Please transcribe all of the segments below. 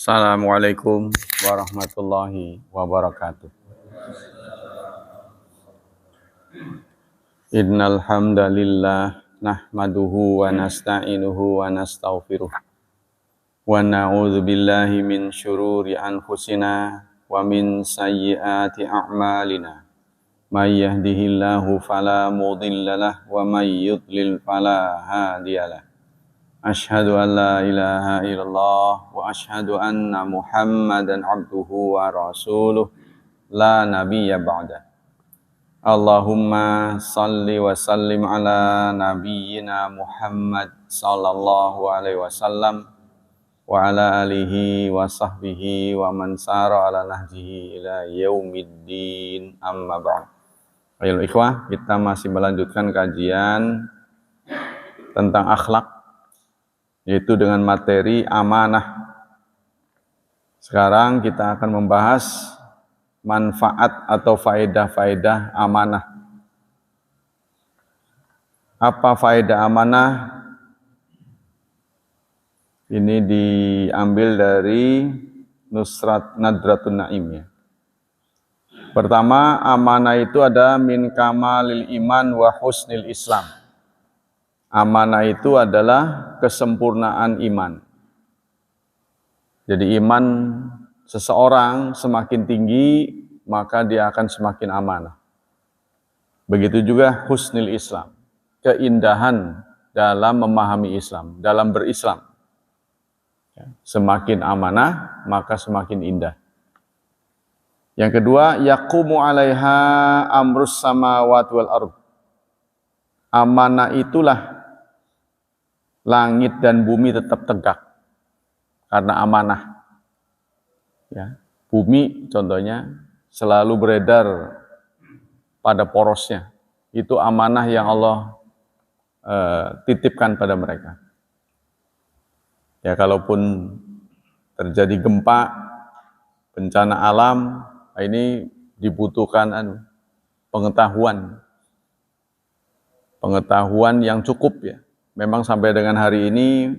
Assalamualaikum warahmatullahi wabarakatuh. Innal hamdalillah nahmaduhu wa nasta'inuhu wa nastaghfiruh. Wa na'udzu billahi min syururi anfusina wa min sayyiati a'malina. May yahdihillahu fala mudhillalah wa may yudlil fala hadiyalah. Asyhadu an la ilaha illallah wa asyhadu anna Muhammadan abduhu wa rasuluh la nabiyya ba'da. Allahumma salli wa sallim ala nabiyyina Muhammad sallallahu alaihi wasallam wa ala alihi wa sahbihi wa man sara ala nahjihi ila yaumiddin, amma ba'd. Ayo ikhwah, kita masih melanjutkan kajian tentang akhlak, yaitu dengan materi amanah. Sekarang kita akan membahas manfaat atau faedah-faedah amanah. Apa faedah amanah? Ini diambil dari Nusrat Nadratun Naim ya. Pertama, amanah itu ada min kamalil iman wa husnil Islam. Amanah itu adalah kesempurnaan iman. Jadi iman seseorang semakin tinggi, maka dia akan semakin amanah. Begitu juga husnul Islam, keindahan dalam memahami Islam, dalam berislam. Semakin amanah, maka semakin indah. Yang kedua, yaqumu 'alaiha amrus samawati wal ardh. Amanah itulah langit dan bumi tetap tegak karena amanah. Ya, bumi contohnya selalu beredar pada porosnya. Itu amanah yang Allah titipkan pada mereka. Ya, kalaupun terjadi gempa, bencana alam, ini dibutuhkan pengetahuan yang cukup ya. Memang sampai dengan hari ini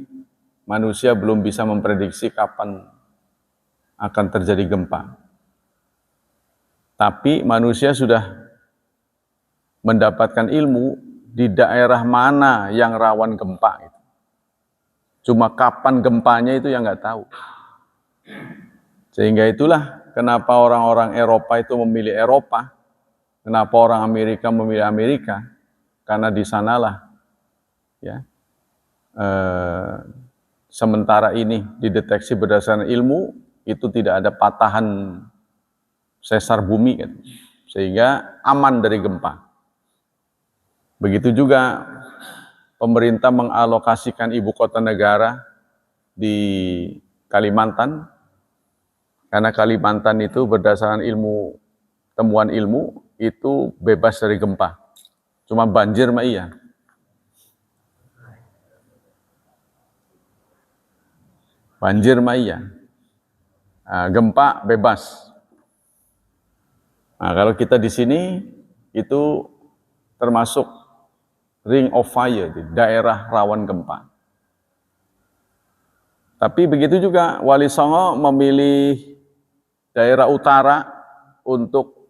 manusia belum bisa memprediksi kapan akan terjadi gempa. Tapi manusia sudah mendapatkan ilmu di daerah mana yang rawan gempa. Cuma kapan gempanya itu yang nggak tahu. Sehingga itulah kenapa orang-orang Eropa itu memilih Eropa, kenapa orang Amerika memilih Amerika, karena di sanalah ya, sementara ini dideteksi berdasarkan ilmu itu tidak ada patahan sesar bumi kan, sehingga aman dari gempa. Begitu juga pemerintah mengalokasikan ibu kota negara di Kalimantan, karena Kalimantan itu berdasarkan ilmu, temuan ilmu itu bebas dari gempa, cuma banjir mah iya. Banjir mah iya. Nah, gempa bebas. Nah, kalau kita di sini itu termasuk ring of fire, daerah rawan gempa. Tapi begitu juga Wali Songo memilih daerah utara untuk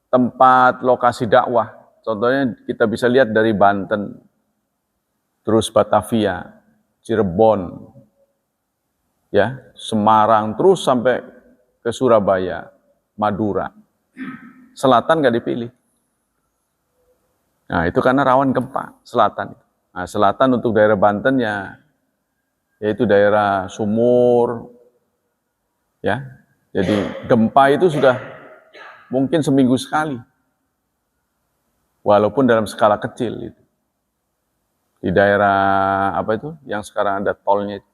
tempat lokasi dakwah. Contohnya kita bisa lihat dari Banten, terus Batavia, Cirebon, ya, Semarang, terus sampai ke Surabaya, Madura. Selatan nggak dipilih. Nah, itu karena rawan gempa, selatan. Nah, selatan untuk daerah Banten ya, yaitu daerah sumur, ya. Jadi gempa itu sudah mungkin seminggu sekali, walaupun dalam skala kecil. Gitu. Di daerah apa itu, yang sekarang ada tolnya itu.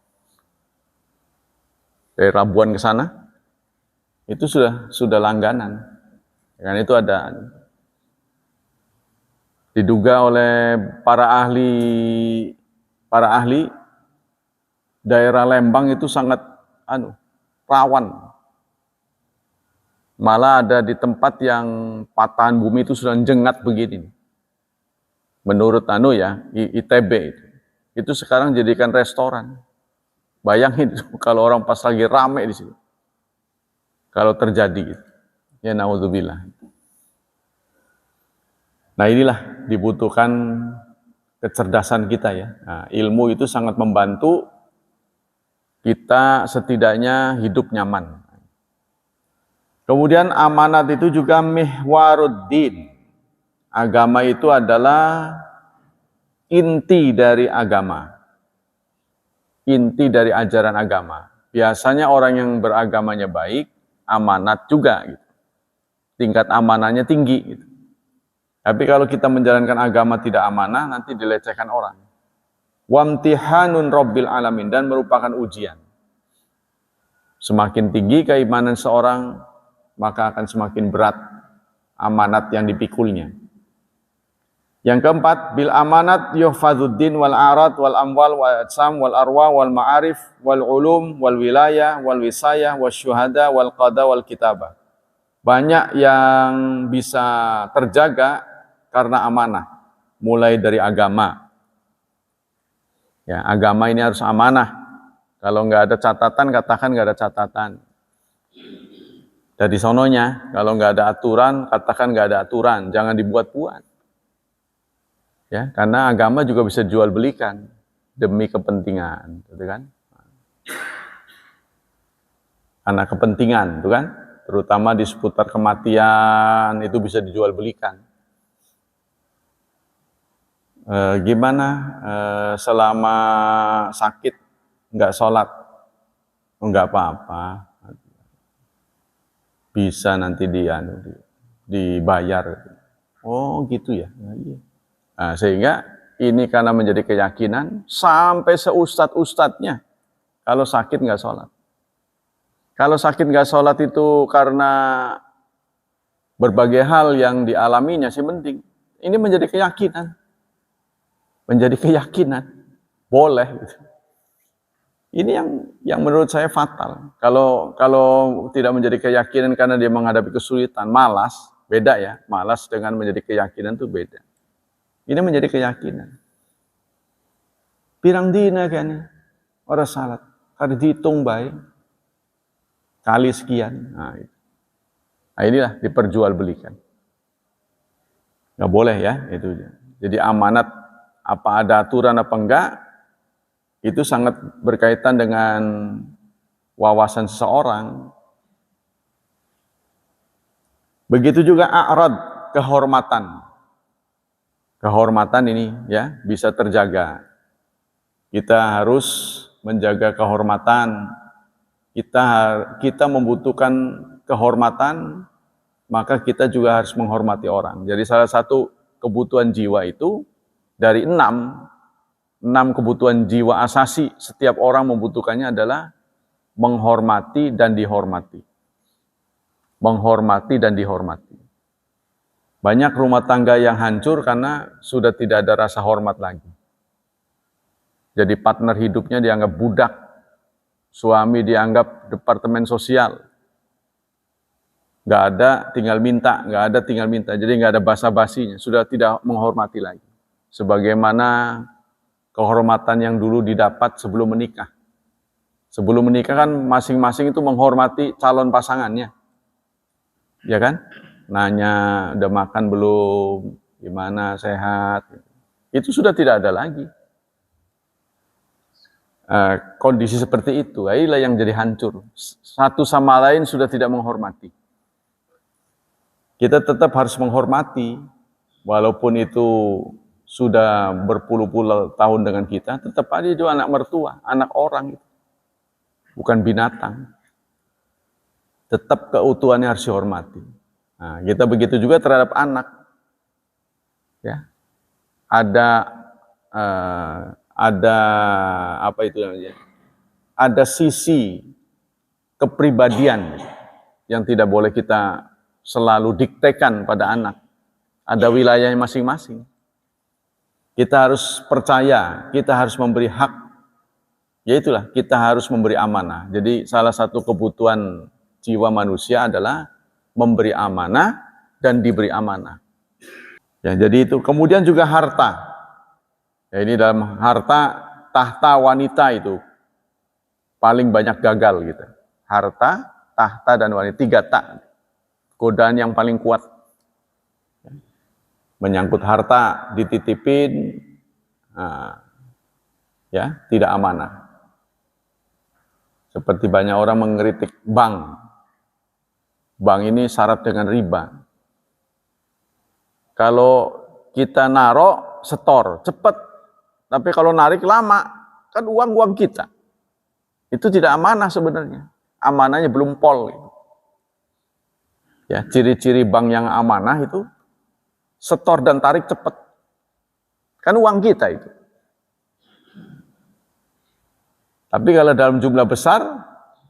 Dari Labuan ke sana, itu sudah langganan. Karena itu ada, diduga oleh para ahli, daerah Lembang itu sangat rawan. Malah ada di tempat yang patahan bumi itu sudah jengat begini. Menurut ITB itu sekarang jadikan restoran. Bayangin kalau orang pas lagi rame di situ. Kalau terjadi gitu. Ya naudzubillah. Nah inilah dibutuhkan kecerdasan kita ya. Nah, ilmu itu sangat membantu kita setidaknya hidup nyaman. Kemudian amanat itu juga mihwaruddin. Agama itu adalah inti dari agama. Inti dari ajaran agama. Biasanya orang yang beragamanya baik, amanat juga gitu. Tingkat amanahnya tinggi gitu. Tapi kalau kita menjalankan agama tidak amanah, nanti dilecehkan orang. Wamtihanun rabbil alamin, dan merupakan ujian. Semakin tinggi keimanan seorang, maka akan semakin berat amanat yang dipikulnya. Yang keempat, bil amanat yuhfazuddin wal arad wal amwal wal atsam wal arwah wal ma'arif wal ulum wal wilayah wal wisayah wal syuhada wal qada wal kitabah. Banyak yang bisa terjaga karena amanah, mulai dari agama. Ya, agama ini harus amanah. Kalau nggak ada catatan, katakan nggak ada catatan. Dari sononya, kalau nggak ada aturan, katakan nggak ada aturan. Jangan dibuat-buat. Ya, karena agama juga bisa jual belikan demi kepentingan, gitu kan? Karena kepentingan, gitu kan? Terutama di seputar kematian itu bisa dijual belikan. Gimana selama sakit nggak sholat? Nggak apa-apa, bisa nanti dibayar. Oh gitu ya. Nah, sehingga ini karena menjadi keyakinan sampai seustad-ustadnya kalau sakit nggak sholat. Kalau sakit nggak sholat itu karena berbagai hal yang dialaminya sih penting. Ini menjadi keyakinan. Menjadi keyakinan. Boleh. Ini yang menurut saya fatal. Kalau tidak menjadi keyakinan karena dia menghadapi kesulitan, malas, beda ya. Malas dengan menjadi keyakinan itu beda. Ini menjadi keyakinan. Pirang dina kan orang salat, kada dihitung baik. Kali sekian. Nah inilah diperjualbelikan. Nggak boleh ya itu. Jadi amanat apa ada aturan apa enggak itu sangat berkaitan dengan wawasan seseorang. Begitu juga a'rad, kehormatan. Kehormatan ini ya bisa terjaga. Kita harus menjaga kehormatan. Kita membutuhkan kehormatan, maka kita juga harus menghormati orang. Jadi salah satu kebutuhan jiwa itu dari 6 kebutuhan jiwa asasi setiap orang membutuhkannya adalah menghormati dan dihormati. Menghormati dan dihormati. Banyak rumah tangga yang hancur karena sudah tidak ada rasa hormat lagi. Jadi partner hidupnya dianggap budak. Suami dianggap departemen sosial. Nggak ada tinggal minta, nggak ada tinggal minta. Jadi nggak ada basa-basinya. Sudah tidak menghormati lagi. Sebagaimana kehormatan yang dulu didapat sebelum menikah. Sebelum menikah kan masing-masing itu menghormati calon pasangannya. Ya kan? Nanya, udah makan belum? Gimana, sehat? Itu sudah tidak ada lagi. Kondisi seperti itu, inilah yang jadi hancur. Satu sama lain sudah tidak menghormati. Kita tetap harus menghormati, walaupun itu sudah berpuluh-puluh tahun dengan kita, tetap aja itu anak mertua, anak orang itu. Bukan binatang. Tetap keutuhannya harus dihormati. Nah, kita begitu juga terhadap anak. Ya. Ada apa itu namanya? Ada sisi kepribadian yang tidak boleh kita selalu diktekan pada anak. Ada wilayahnya masing-masing. Kita harus percaya, kita harus memberi hak. Ya itulah, kita harus memberi amanah. Jadi salah satu kebutuhan jiwa manusia adalah memberi amanah dan diberi amanah. Ya, jadi itu. Kemudian juga harta. Ya, ini dalam harta tahta wanita itu. paling banyak gagal gitu. Harta, tahta, dan wanita. 3 tak. Godaan yang paling kuat. Menyangkut harta, dititipin, ya, tidak amanah. Seperti banyak orang mengkritik bank. Bank ini syarat dengan riba. Kalau kita naruh, setor, cepat. Tapi kalau narik lama, kan uang kita. Itu tidak amanah sebenarnya. Amanahnya belum pol. Ya, ciri-ciri bank yang amanah itu setor dan tarik cepat. Kan uang kita itu. Tapi kalau dalam jumlah besar,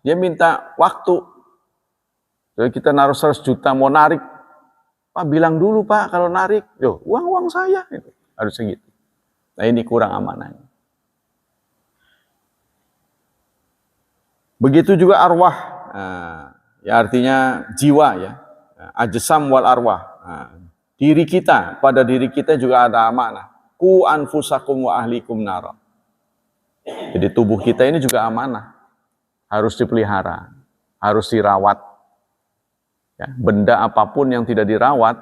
dia minta waktu. Jadi kita naruh 100 juta mau narik. Pak, bilang dulu Pak kalau narik. Yo, uang saya. Itu. Harus segitu. Nah ini kurang amanahnya. Begitu juga arwah. Ya artinya jiwa ya. Ajsam wal arwah. Diri kita, pada diri kita juga ada amanah. Ku anfusakum wa ahlikum nara. Jadi tubuh kita ini juga amanah. Harus dipelihara, harus dirawat. Ya, benda apapun yang tidak dirawat,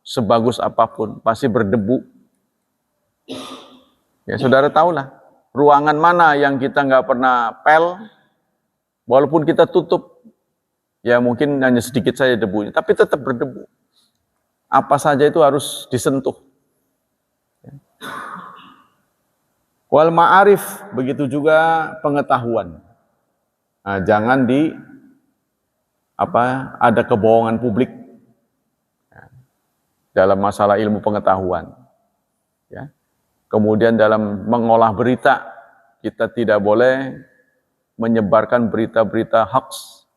sebagus apapun, pasti berdebu. Ya, saudara tahulah, ruangan mana yang kita nggak pernah pel, walaupun kita tutup, ya mungkin hanya sedikit saja debunya, tapi tetap berdebu. Apa saja itu harus disentuh. Wal ma'arif, begitu juga pengetahuan. Nah, jangan ada kebohongan publik dalam masalah ilmu pengetahuan. Ya. Kemudian dalam mengolah berita, kita tidak boleh menyebarkan berita-berita hoax,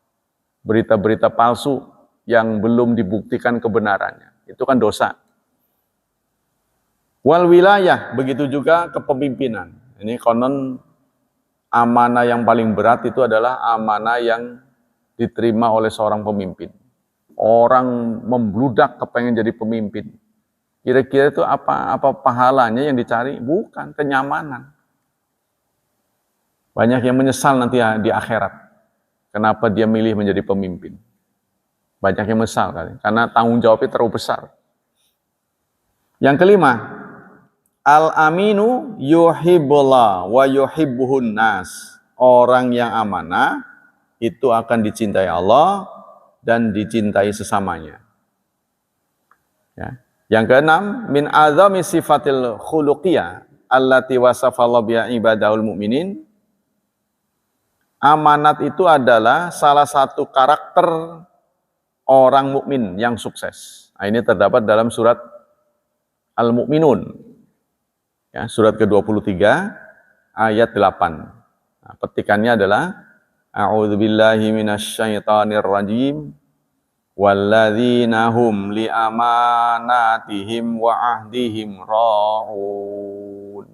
berita-berita palsu yang belum dibuktikan kebenarannya. Itu kan dosa. Wal wilayah, begitu juga kepemimpinan. Ini konon amanah yang paling berat itu adalah amanah yang diterima oleh seorang pemimpin. Orang membludak kepengen jadi pemimpin. Kira-kira itu apa pahalanya yang dicari? Bukan, kenyamanan. Banyak yang menyesal nanti di akhirat. Kenapa dia milih menjadi pemimpin? Banyak yang menyesal kali, karena tanggung jawabnya terlalu besar. Yang kelima, al-aminu yuhibbullah wa yuhibbuhun nas. Orang yang amanah itu akan dicintai Allah dan dicintai sesamanya. Ya. Yang keenam, min azami sifatil khuluqiyah allati wasafallahu biha ibadahul mu'minin. Amanat itu adalah salah satu karakter orang mukmin yang sukses. Nah, ini terdapat dalam surat Al-Mu'minun. Ya, surat ke-23 ayat 8. Nah, petikannya adalah a'udzubillahi minasyaitonir rajim walladzina hum li amanatihim wa ahdihim ra'un.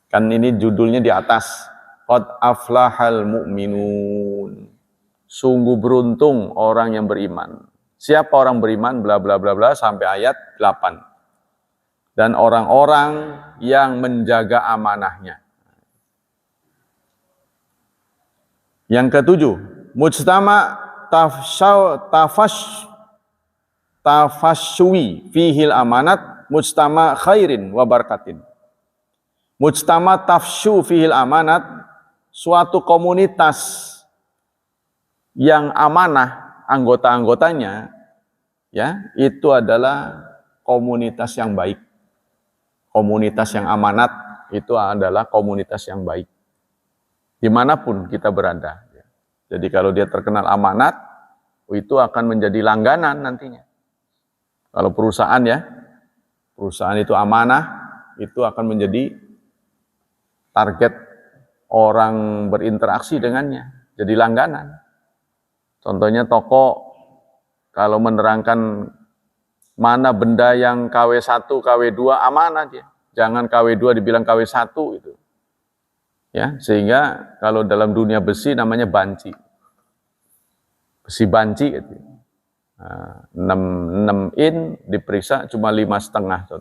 Kan ini judulnya di atas. Qad aflahal mu'minun. Sungguh beruntung orang yang beriman. Siapa orang beriman? Bla bla bla bla sampai ayat 8. Dan orang-orang yang menjaga amanahnya. Yang ketujuh, mujtama tafashui fihil amanat mujtama khairin wa barakatin. Mujtama tafshu fihil amanat, suatu komunitas yang amanah anggota-anggotanya, ya, itu adalah komunitas yang baik. Komunitas yang amanat itu adalah komunitas yang baik. Dimanapun kita berada. Jadi kalau dia terkenal amanat, itu akan menjadi langganan nantinya. Kalau perusahaan ya, perusahaan itu amanah, itu akan menjadi target orang berinteraksi dengannya. Jadi langganan. Contohnya toko, kalau menerangkan mana benda yang KW1, KW2 amanah dia. Jangan KW2 dibilang KW1 itu. Ya, sehingga kalau dalam dunia besi namanya banci. Besi banci gitu. 6 in diperiksa cuma 5,5.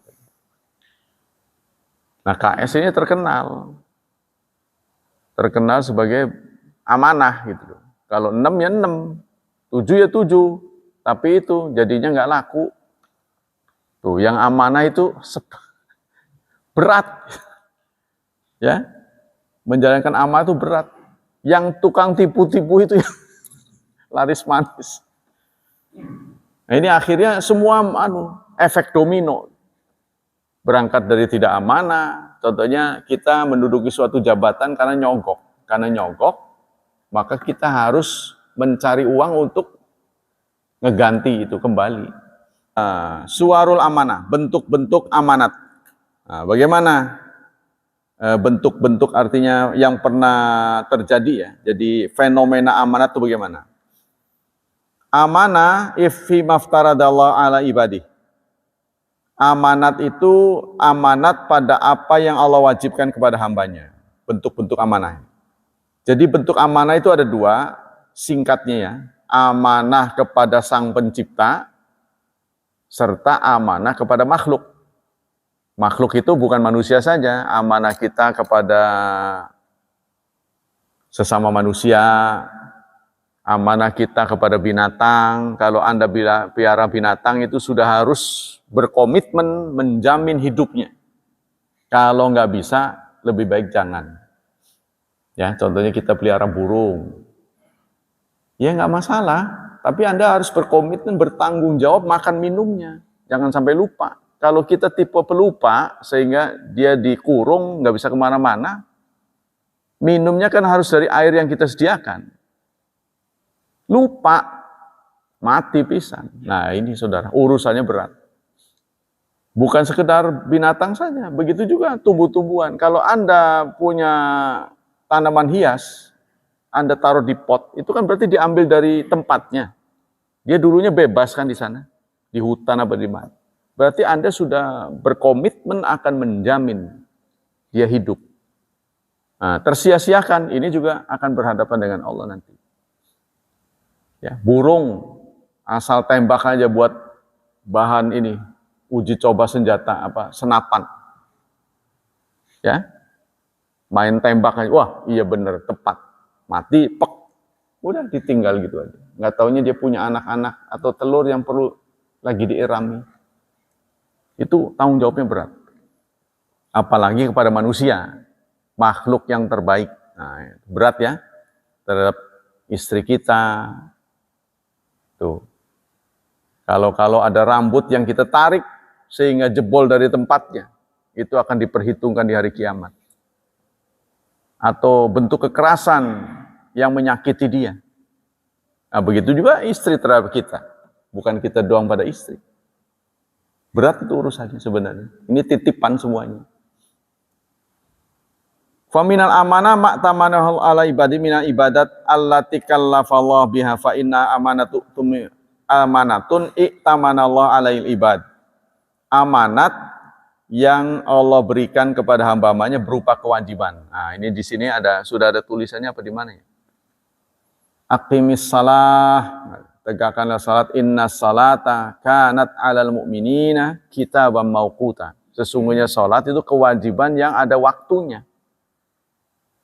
Nah, KS ini terkenal sebagai amanah gitu. Kalau 6 ya 6, 7 ya 7, tapi itu jadinya nggak laku. Tuh, yang amanah itu berat. Ya, menjalankan amanah itu berat. Yang tukang tipu-tipu itu yang laris manis. Nah, ini akhirnya semua efek domino. Berangkat dari tidak amanah, contohnya kita menduduki suatu jabatan karena nyogok. Karena nyogok, maka kita harus mencari uang untuk ngeganti itu kembali. Suwarul amanah, bentuk-bentuk amanat. Nah, bagaimana bentuk-bentuk artinya yang pernah terjadi ya? Jadi fenomena amanat itu bagaimana? Amanah ifi maftaradallahu ala ibadih. Amanat itu amanat pada apa yang Allah wajibkan kepada hambanya. Bentuk-bentuk amanah. Jadi bentuk amanah itu ada 2, singkatnya ya. Amanah kepada Sang Pencipta, serta amanah kepada makhluk. Makhluk itu bukan manusia saja, amanah kita kepada sesama manusia, amanah kita kepada binatang. Kalau Anda piara binatang itu sudah harus berkomitmen menjamin hidupnya. Kalau nggak bisa, lebih baik jangan. Ya, contohnya kita pelihara burung. Ya nggak masalah, tapi Anda harus berkomitmen bertanggung jawab makan minumnya. Jangan sampai lupa. Kalau kita tipe pelupa sehingga dia dikurung nggak bisa kemana-mana, minumnya kan harus dari air yang kita sediakan. Lupa, mati pisan. Nah ini saudara, urusannya berat. Bukan sekedar binatang saja, begitu juga tumbuh-tumbuhan. Kalau Anda punya tanaman hias, Anda taruh di pot, itu kan berarti diambil dari tempatnya. Dia dulunya bebas kan di sana, di hutan apa di mana. Berarti Anda sudah berkomitmen akan menjamin dia hidup. Nah, tersia-siakan, ini juga akan berhadapan dengan Allah nanti. Ya, burung asal tembak aja buat bahan ini, uji coba senjata senapan. Ya. Main tembak aja, wah iya bener, tepat. Mati, pek. Udah ditinggal gitu aja. Nggak taunya dia punya anak-anak atau telur yang perlu lagi diirami. Itu tanggung jawabnya berat. Apalagi kepada manusia, makhluk yang terbaik. Nah, berat ya, terhadap istri kita. Tuh. Kalau ada rambut yang kita tarik sehingga jebol dari tempatnya, itu akan diperhitungkan di hari kiamat. Atau bentuk kekerasan yang menyakiti dia. Nah, begitu juga istri terhadap kita. Bukan kita doang pada istri. Berat itu urusannya sebenarnya. Ini titipan semuanya. Faminal amanah ma'tamanahul ala ibadi minal ibadat allati kallafallahu biha fa inna amanatun i'tamanallahu alail ibad. Amanat yang Allah berikan kepada hamba-hambanya berupa kewajiban. Nah, ini di sini sudah ada tulisannya apa di mana ya? Aqimis salah, tegakkanlah salat, innas salata kanat 'alal mu'minina kitaban mauquta. Sesungguhnya salat itu kewajiban yang ada waktunya.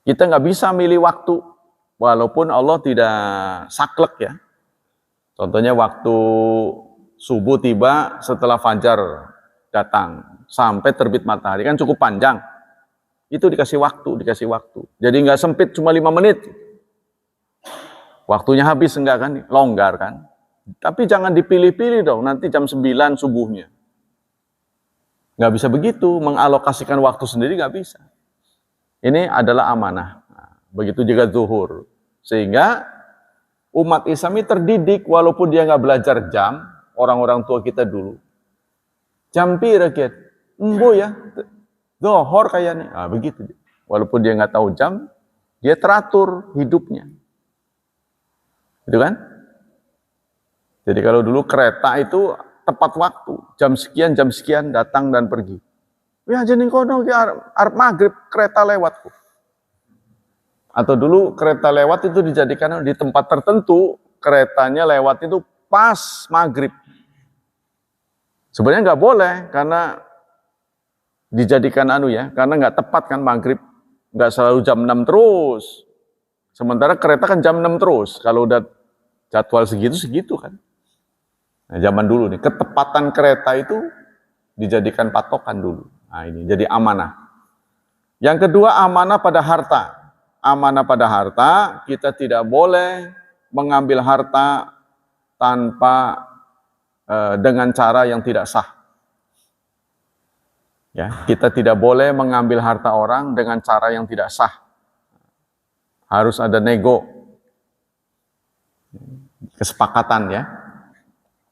Kita nggak bisa milih waktu, walaupun Allah tidak saklek ya. Contohnya waktu subuh tiba setelah fajar datang sampai terbit matahari kan cukup panjang. Itu dikasih waktu. Jadi nggak sempit cuma 5 menit. Waktunya habis enggak kan? Longgar kan? Tapi jangan dipilih-pilih dong, nanti jam 9 subuhnya. Nggak bisa begitu, mengalokasikan waktu sendiri nggak bisa. Ini adalah amanah. Nah, begitu juga zuhur. Sehingga umat Islam ini terdidik walaupun dia nggak belajar jam, orang-orang tua kita dulu. Jam pira kiat? Embo ya, zuhur kayaknya. Nah, begitu. Walaupun dia nggak tahu jam, dia teratur hidupnya. Gitu kan? Jadi kalau dulu kereta itu tepat waktu, jam sekian datang dan pergi. Ya jeneng kono ki arep maghrib kereta lewat. Atau dulu kereta lewat itu dijadikan di tempat tertentu, keretanya lewat itu pas maghrib. Sebenarnya nggak boleh karena dijadikan karena nggak tepat kan maghrib, nggak selalu jam 6 terus. Sementara kereta kan jam 6 terus. Kalau udah jadwal segitu kan. Nah, zaman dulu nih, ketepatan kereta itu dijadikan patokan dulu. Nah, ini jadi amanah. Yang kedua, amanah pada harta. Amanah pada harta, kita tidak boleh mengambil harta tanpa dengan cara yang tidak sah. Ya, kita tidak boleh mengambil harta orang dengan cara yang tidak sah. Harus ada nego, kesepakatan ya.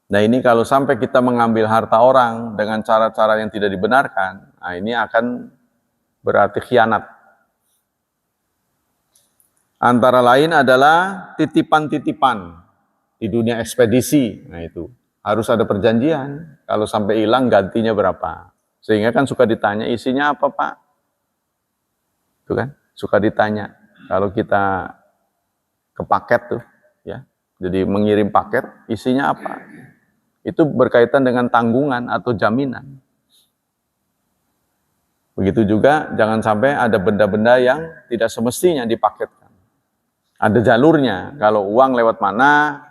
Nah ini kalau sampai kita mengambil harta orang dengan cara-cara yang tidak dibenarkan, nah ini akan berarti khianat. Antara lain adalah titipan-titipan di dunia ekspedisi. Nah itu harus ada perjanjian. Kalau sampai hilang gantinya berapa. Sehingga kan suka ditanya isinya apa Pak? Itu kan suka ditanya. Kalau kita ke paket tuh, ya, jadi mengirim paket, isinya apa? Itu berkaitan dengan tanggungan atau jaminan. Begitu juga, jangan sampai ada benda-benda yang tidak semestinya dipaketkan. Ada jalurnya, kalau uang lewat mana,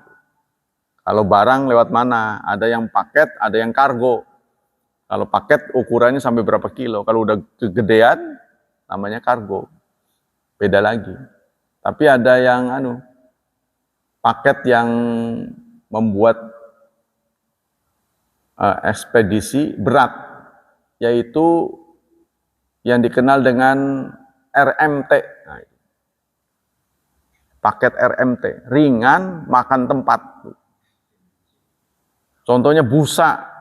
kalau barang lewat mana, ada yang paket, ada yang kargo. Kalau paket ukurannya sampai berapa kilo, kalau udah kegedean, namanya kargo. Beda lagi. Tapi ada yang paket yang membuat ekspedisi berat, yaitu yang dikenal dengan RMT. Nah, paket RMT, ringan, makan tempat. Contohnya busa,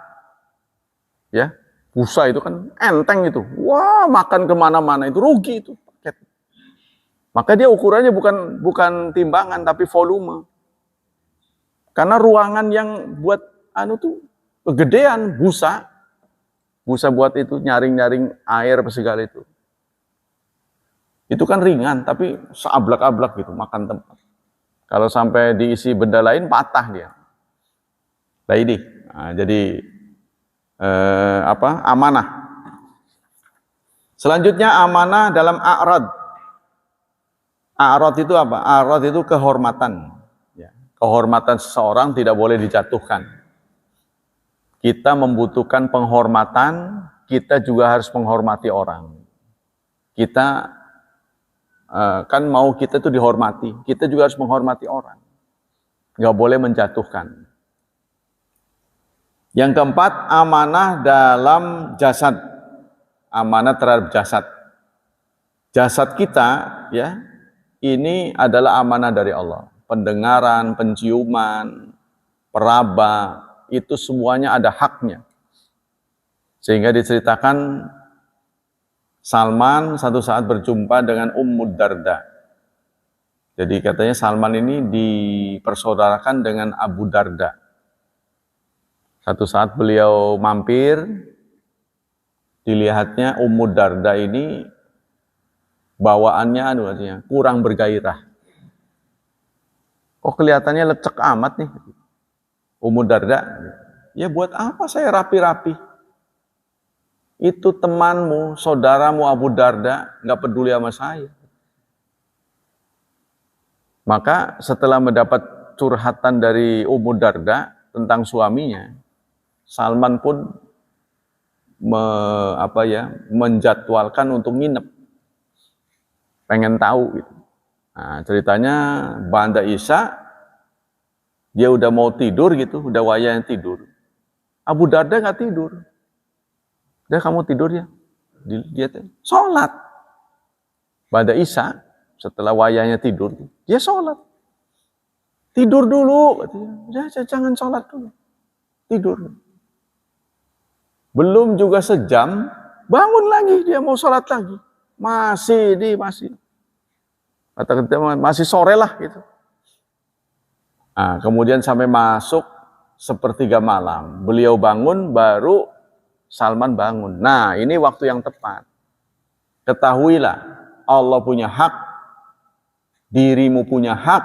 ya, busa itu kan enteng itu, wah makan kemana-mana itu rugi itu. Maka dia ukurannya bukan timbangan tapi volume. Karena ruangan yang buat tuh kegedean busa buat itu nyaring-nyaring air segala itu. Itu kan ringan tapi seablak-ablak gitu makan tempat. Kalau sampai diisi benda lain patah dia. Nah ini, jadi amanah. Selanjutnya amanah dalam a'rad. A'rad itu apa? A'rad itu kehormatan. Ya. Kehormatan seseorang tidak boleh dijatuhkan. Kita membutuhkan penghormatan, kita juga harus menghormati orang. Kita kan mau kita itu dihormati, kita juga harus menghormati orang. Nggak boleh menjatuhkan. Yang keempat, amanah dalam jasad. Amanah terhadap jasad. Jasad kita, ya, ini adalah amanah dari Allah. Pendengaran, penciuman, peraba, itu semuanya ada haknya. Sehingga diceritakan Salman satu saat berjumpa dengan Ummu Darda. Jadi katanya Salman ini dipersaudarakan dengan Abu Darda. Satu saat beliau mampir, dilihatnya Ummu Darda ini bawaannya artinya kurang bergairah. Kok kelihatannya lecek amat nih. Ummu Darda, ya buat apa saya rapi-rapi? Itu temanmu, saudaramu Abu Darda, nggak peduli sama saya. Maka setelah mendapat curhatan dari Ummu Darda tentang suaminya, Salman pun menjadwalkan untuk nginep. Pengen tahu gitu. Nah, ceritanya Banda Isa, dia udah mau tidur gitu, udah wayahnya tidur. Abu Darda nggak tidur. Udah kamu tidur ya. Dia sholat. Banda Isa setelah wayahnya tidur, dia sholat. Tidur dulu, jangan sholat dulu. Tidur. Belum juga sejam, bangun lagi dia mau sholat lagi. Masih. Kata-kata masih sore lah gitu. Nah, kemudian sampai masuk sepertiga malam. Beliau bangun, baru Salman bangun. Nah, ini waktu yang tepat. Ketahuilah, Allah punya hak, dirimu punya hak,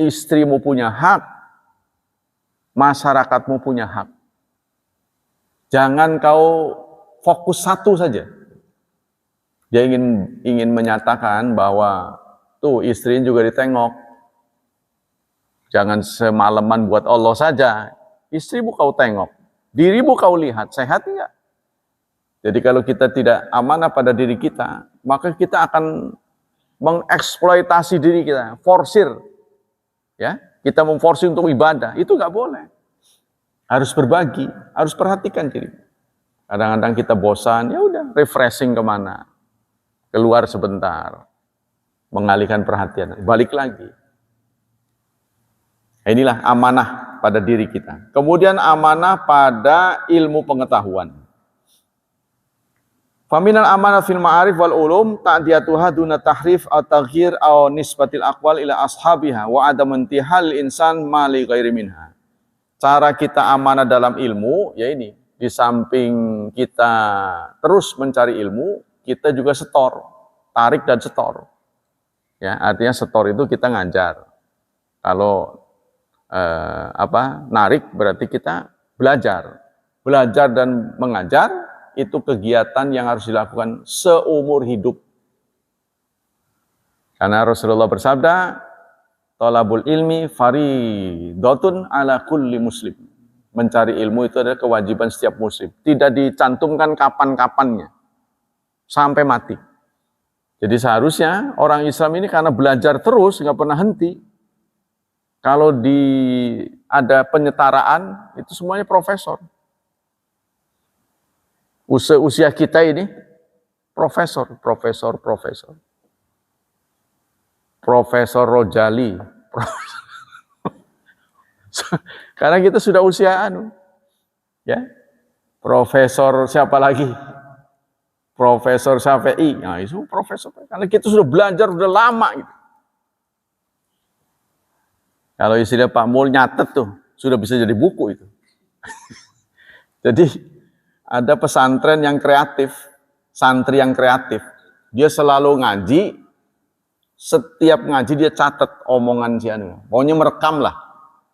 istrimu punya hak, masyarakatmu punya hak. Jangan kau fokus satu saja. Dia ingin menyatakan bahwa Tuh, istrinya juga ditengok. Jangan semalaman buat Allah saja. Istrimu kau tengok. Dirimu kau lihat, sehat enggak? Jadi kalau kita tidak amanah pada diri kita, maka kita akan mengeksploitasi diri kita, forsir. Ya, kita memforsir untuk ibadah, itu enggak boleh. Harus berbagi, harus perhatikan diri. Kadang-kadang kita bosan, ya udah refreshing kemana, keluar sebentar, mengalihkan perhatian, balik lagi. Inilah amanah pada diri kita. Kemudian amanah pada ilmu pengetahuan. Faminal amanah fil ma'arif wal ulum ta'diyatuha duna tahrif atau taghyir atau nisbatil aqwal ila ashabiha wa adam intihal insan ma li ghairi minha. Cara kita amanah dalam ilmu, ya ini, di samping kita terus mencari ilmu, kita juga setor, tarik dan setor. Ya, artinya setor itu kita ngajar. Kalau narik berarti kita belajar. Belajar dan mengajar itu kegiatan yang harus dilakukan seumur hidup. Karena Rasulullah bersabda, Thalabul ilmi faridatun ala kulli muslim. Mencari ilmu itu adalah kewajiban setiap muslim. Tidak dicantumkan kapan-kapannya. Sampai mati. Jadi seharusnya orang Islam ini karena belajar terus, nggak pernah henti. Kalau ada penyetaraan, itu semuanya profesor. Usia kita ini, profesor. Profesor Rojali. Karena kita sudah usia ya. Profesor siapa lagi? Profesor Syafi'i. Nah, itu profesor. Karena kita sudah belajar udah lama gitu. Kalau istilah Pak Mul nyatet tuh, sudah bisa jadi buku itu. Jadi ada pesantren yang kreatif, santri yang kreatif. Dia selalu ngaji, setiap ngaji dia catat omongan si anu. Pokoknya merekam lah,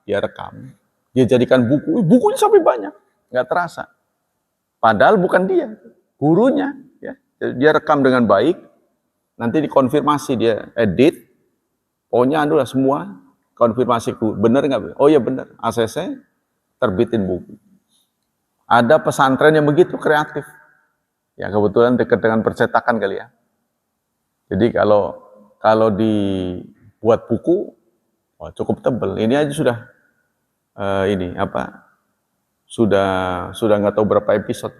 dia rekam. Dia jadikan buku, bukunya sampai banyak, nggak terasa. Padahal bukan dia, gurunya. Ya. Dia rekam dengan baik, nanti dikonfirmasi, dia edit, pokoknya anu lah semua. Konfirmasi, benar nggak? Oh ya benar, ACC terbitin buku. Ada pesantren yang begitu kreatif. Ya kebetulan dekat dengan percetakan kali ya. Jadi kalau dibuat buku, cukup tebal. Ini aja sudah sudah nggak tahu berapa episode.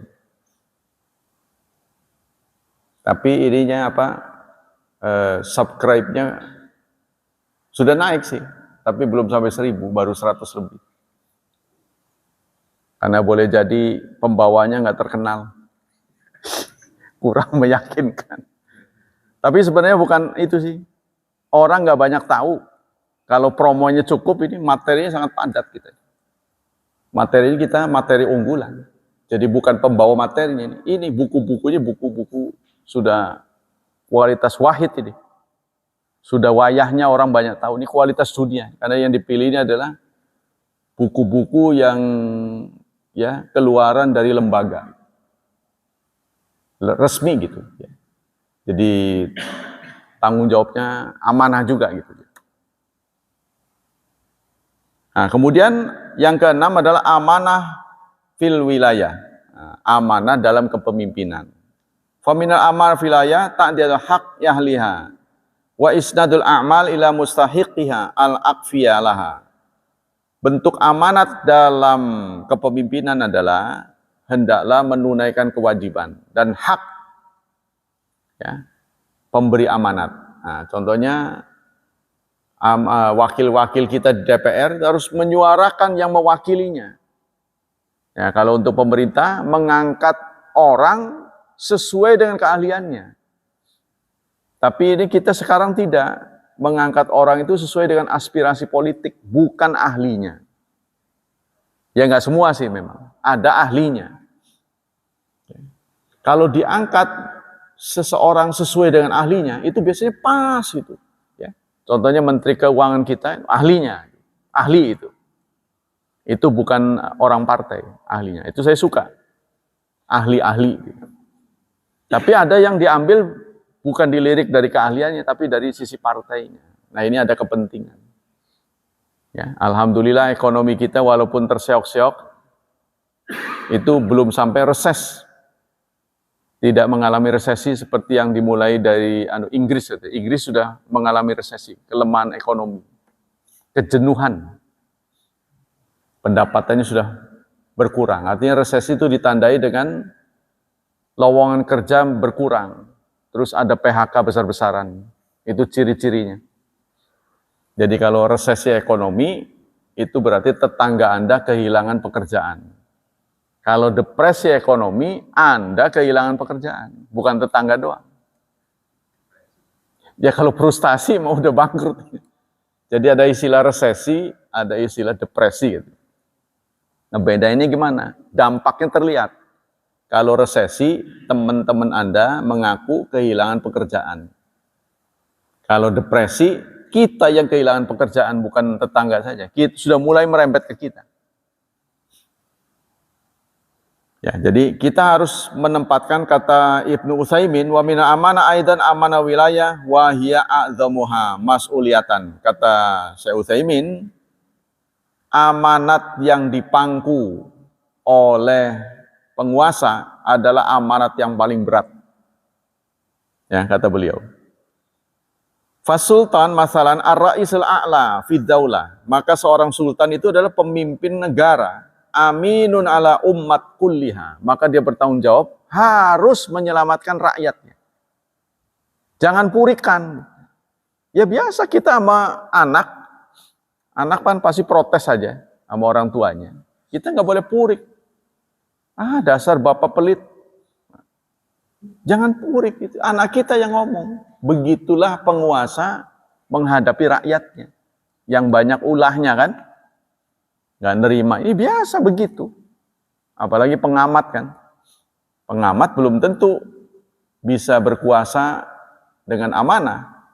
Tapi ininya subscribe-nya sudah naik sih. Tapi belum sampai 1000, baru 100 lebih. Karena boleh jadi pembawanya nggak terkenal. Kurang meyakinkan. Tapi sebenarnya bukan itu sih. Orang nggak banyak tahu. Kalau promonya cukup, ini materinya sangat padat kita. Materi kita materi unggulan. Jadi bukan pembawa materinya. Ini buku-bukunya buku-buku sudah kualitas wahid ini. Sudah wayahnya orang banyak tahu, ini kualitas dunia. Karena yang dipilih ini adalah buku-buku yang ya keluaran dari lembaga resmi gitu. Ya. Jadi tanggung jawabnya amanah juga gitu. Nah, kemudian yang keenam adalah amanah fil wilayah, amanah dalam kepemimpinan. Faminal amanah fil wilayah ta'diyul haq yahliha. Wa isnadul a'mal ila mustahiqiha al-aqfiya laha. Bentuk amanat dalam kepemimpinan adalah hendaklah menunaikan kewajiban dan hak ya, pemberi amanat. Nah, contohnya wakil-wakil kita di DPR harus menyuarakan yang mewakilinya. Ya, kalau untuk pemerintah mengangkat orang sesuai dengan keahliannya. Tapi ini kita sekarang tidak mengangkat orang itu sesuai dengan aspirasi politik, bukan ahlinya. Ya nggak semua sih memang, ada ahlinya. Kalau diangkat seseorang sesuai dengan ahlinya, itu biasanya pas itu. Ya. Contohnya Menteri Keuangan kita, ahlinya, ahli itu. Itu bukan orang partai, ahlinya. Itu saya suka, ahli-ahli. Gitu. Tapi ada yang diambil bukan dilirik dari keahliannya, tapi dari sisi partainya. Nah, ini ada kepentingan. Ya, alhamdulillah ekonomi kita walaupun terseok-seok, itu belum sampai reses. Tidak mengalami resesi seperti yang dimulai dari Inggris. Inggris sudah mengalami resesi, kelemahan ekonomi, kejenuhan. Pendapatannya sudah berkurang. Artinya resesi itu ditandai dengan lowongan kerja berkurang. Terus ada PHK besar-besaran. Itu ciri-cirinya. Jadi kalau resesi ekonomi, itu berarti tetangga Anda kehilangan pekerjaan. Kalau depresi ekonomi, Anda kehilangan pekerjaan. Bukan tetangga doang. Ya kalau frustasi mau udah bangkrut. Jadi ada istilah resesi, ada istilah depresi. Gitu. Nah bedanya gimana? Dampaknya terlihat. Kalau resesi, teman-teman Anda mengaku kehilangan pekerjaan. Kalau depresi, kita yang kehilangan pekerjaan, bukan tetangga saja. Kita sudah mulai merembet ke kita. Ya, jadi kita harus menempatkan kata Ibnu Utsaimin, wa mina amana aidan amana wilayah wa hiya a'dzamuha mas'uliyatan. Kata Syekh Utsaimin, amanat yang dipangku oleh penguasa adalah amanat yang paling berat. Ya, kata beliau. Fasultan masalan ar-ra'isul a'la fid daulah. Maka seorang sultan itu adalah pemimpin negara. Aminun ala ummat kulliha. Maka dia bertanggung jawab harus menyelamatkan rakyatnya. Jangan purikan. Ya biasa kita sama anak kan pasti protes saja sama orang tuanya. Kita nggak boleh purik. Dasar bapak pelit. Jangan purik itu. Anak kita yang ngomong. Begitulah penguasa menghadapi rakyatnya. Yang banyak ulahnya kan. Nggak nerima. Ini biasa begitu. Apalagi pengamat kan. Pengamat belum tentu bisa berkuasa dengan amanah.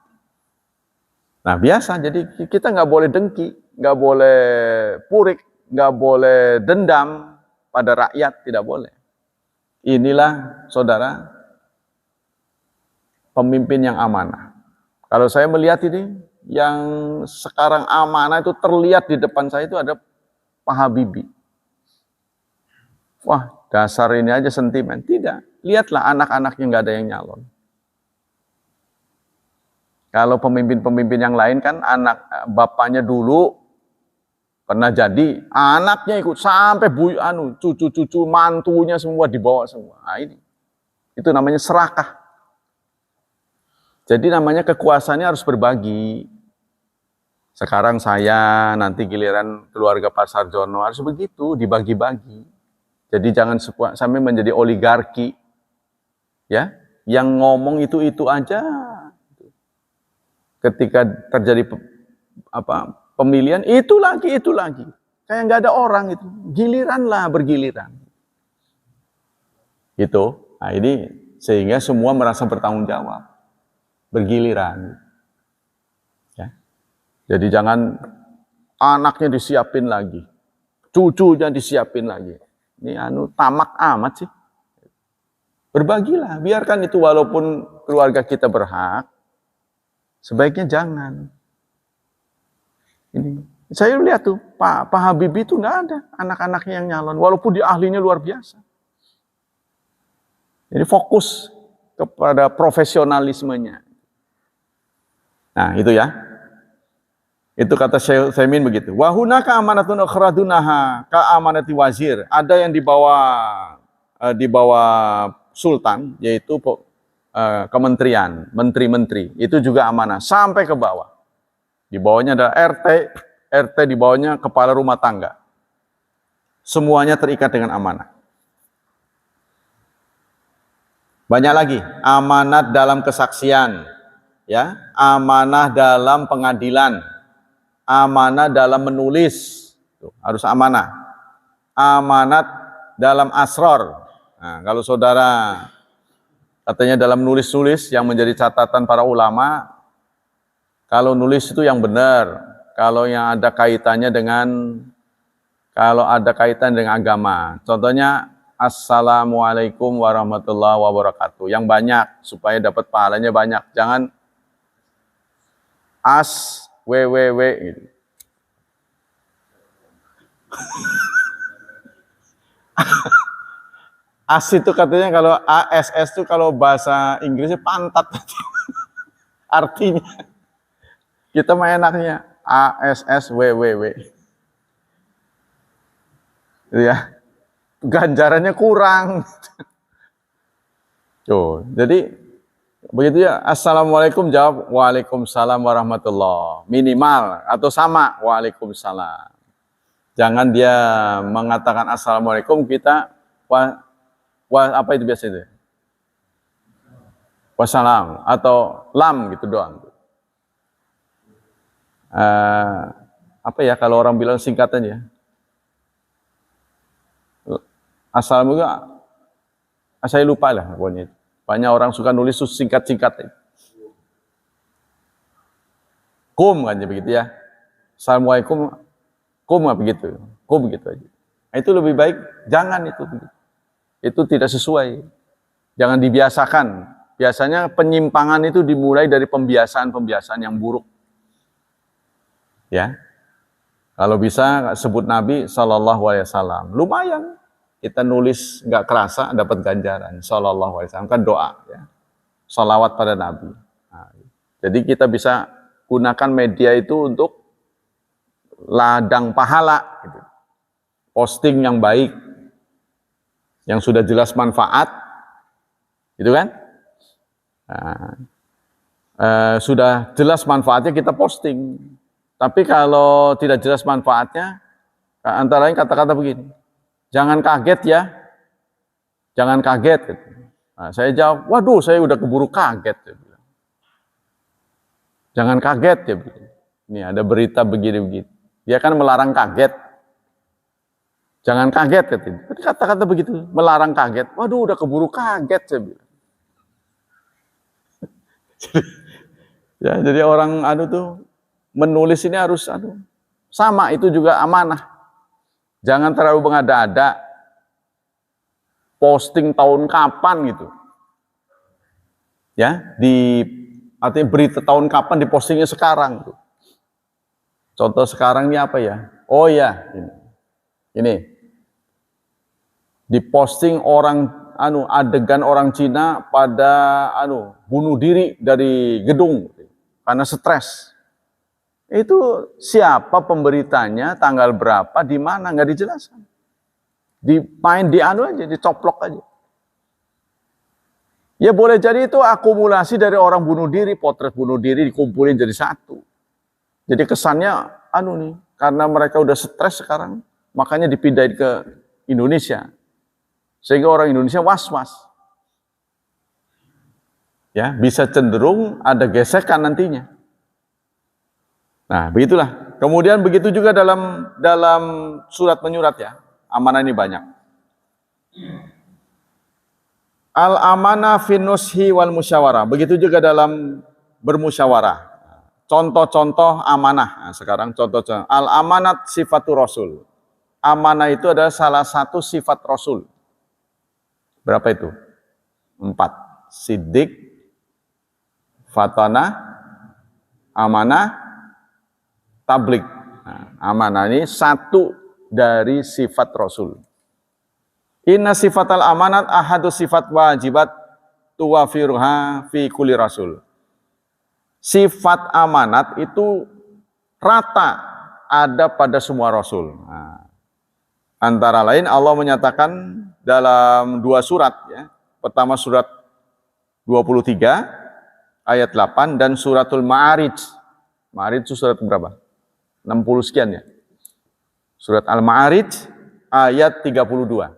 Nah biasa. Jadi kita nggak boleh dengki. Nggak boleh purik. Nggak boleh dendam pada rakyat. Tidak boleh. Inilah saudara pemimpin yang amanah. Kalau saya melihat ini, yang sekarang amanah itu terlihat di depan saya itu ada Pak Habibie. Wah, dasar ini aja sentimen. Tidak, lihatlah anak-anaknya nggak ada yang nyalon. Kalau pemimpin-pemimpin yang lain kan anak bapaknya dulu pernah jadi, anaknya ikut sampai cucu-cucu mantunya semua dibawa semua. Nah, ini itu namanya serakah. Jadi namanya kekuasaannya harus berbagi. Sekarang saya, nanti giliran keluarga Pak Sarjono harus begitu, dibagi-bagi. Jadi jangan sampai menjadi oligarki. Ya, yang ngomong itu aja. Ketika terjadi pemilihan, itu lagi. Kayak nggak ada orang itu. Giliran lah, bergiliran. Gitu. Nah ini sehingga semua merasa bertanggung jawab. Bergiliran. Ya. Jadi jangan anaknya disiapin lagi. Cucunya disiapin lagi. Ini tamak amat sih. Berbagilah. Biarkan itu walaupun keluarga kita berhak. Sebaiknya jangan. Ini saya lihat tuh Pak Habibie itu nggak ada anak-anaknya yang nyalon, walaupun dia ahlinya luar biasa. Jadi fokus kepada profesionalismenya. Nah itu ya. Itu kata Syekh Utsaimin begitu. Wa hunaka amanatun ukhradunaha ka amanati wazir. Ada yang di bawah sultan, yaitu kementerian, menteri-menteri. Itu juga amanah sampai ke bawah. Di bawahnya ada RT di bawahnya kepala rumah tangga. Semuanya terikat dengan amanah. Banyak lagi, amanat dalam kesaksian, ya, amanah dalam pengadilan, amanah dalam menulis, tuh, harus amanah. Amanat dalam asror. Nah, kalau saudara katanya dalam nulis-nulis yang menjadi catatan para ulama, kalau nulis itu yang benar, kalau yang ada kaitannya dengan agama. Contohnya Assalamualaikum warahmatullahi wabarakatuh. Yang banyak, supaya dapat pahalanya banyak. Jangan www gitu. As itu katanya kalau ASS itu kalau bahasa Inggrisnya pantat. Artinya kita mah enaknya ASSWWW. Ya. Ganjarannya kurang. Tuh, jadi begitu ya. Assalamualaikum jawab waalaikumsalam warahmatullah. Minimal atau sama waalaikumsalam. Jangan dia mengatakan assalamualaikum kita apa itu biasanya? Wassalam atau lam gitu doang. Apa ya kalau orang bilang singkatannya? Assalamualaikum. Saya lupa lah pokoknya. Banyak orang suka nulis singkat-singkat. Kum kan begitu ya. Assalamualaikum. Kum begitu. Kum begitu aja. Itu lebih baik jangan itu. Itu tidak sesuai. Jangan dibiasakan. Biasanya penyimpangan itu dimulai dari pembiasaan-pembiasaan yang buruk. Ya. Kalau bisa sebut Nabi SAW. Lumayan. Kita nulis nggak kerasa dapat ganjaran. SAW kan doa. Ya. Salawat pada Nabi. Nah, jadi kita bisa gunakan media itu untuk ladang pahala. Gitu. Posting yang baik. Yang sudah jelas manfaat, gitu kan? Nah, sudah jelas manfaatnya kita posting. Tapi kalau tidak jelas manfaatnya, antara lain kata-kata begini, jangan kaget ya, jangan kaget. Gitu. Nah, saya jawab, waduh saya udah keburu kaget. Jangan kaget ya. Ini ada berita begini-begini. Dia kan melarang kaget. Jangan kaget katanya. Kata-kata begitu, melarang kaget. Waduh, udah keburu kaget saya bilang. Ya, jadi orang tuh menulis ini harus sama, itu juga amanah. Jangan terlalu mengada-ada. Posting tahun kapan gitu. Ya, artinya berita tahun kapan dipostingnya sekarang tuh. Contoh sekarang ini apa ya? Oh ya, ini diposting orang adegan orang Cina pada bunuh diri dari gedung karena stres. Itu siapa pemberitanya, tanggal berapa, di mana nggak dijelaskan. Aja, dicoplok aja. Ya boleh jadi itu akumulasi dari orang bunuh diri, potret bunuh diri dikumpulin jadi satu. Jadi kesannya karena mereka udah stres sekarang, makanya dipindahin ke Indonesia. Sehingga orang Indonesia was-was. Ya, bisa cenderung ada gesekan nantinya. Nah, begitulah. Kemudian begitu juga dalam surat menyurat ya. Amanah ini banyak. Al-amanah fin nushi wal musyawarah. Begitu juga dalam bermusyawarah. Contoh-contoh amanah. Nah, sekarang contoh-contoh. Al-amanat sifatur rasul. Amanah itu adalah salah satu sifat rasul. Berapa itu? 4. Siddiq, fatana, amanah, tablik. Nah, amanah ini satu dari sifat rasul. Inna sifatal amanat ahadu sifat wajibat tuwafiruha fi kulli rasul. Sifat amanat itu rata ada pada semua rasul. Nah, antara lain Allah menyatakan dalam 2 surat ya. Pertama surat 23 ayat 8 dan suratul Ma'arij. Ma'arij itu surat berapa? 60 sekian ya. Surat Al-Ma'arij ayat 32.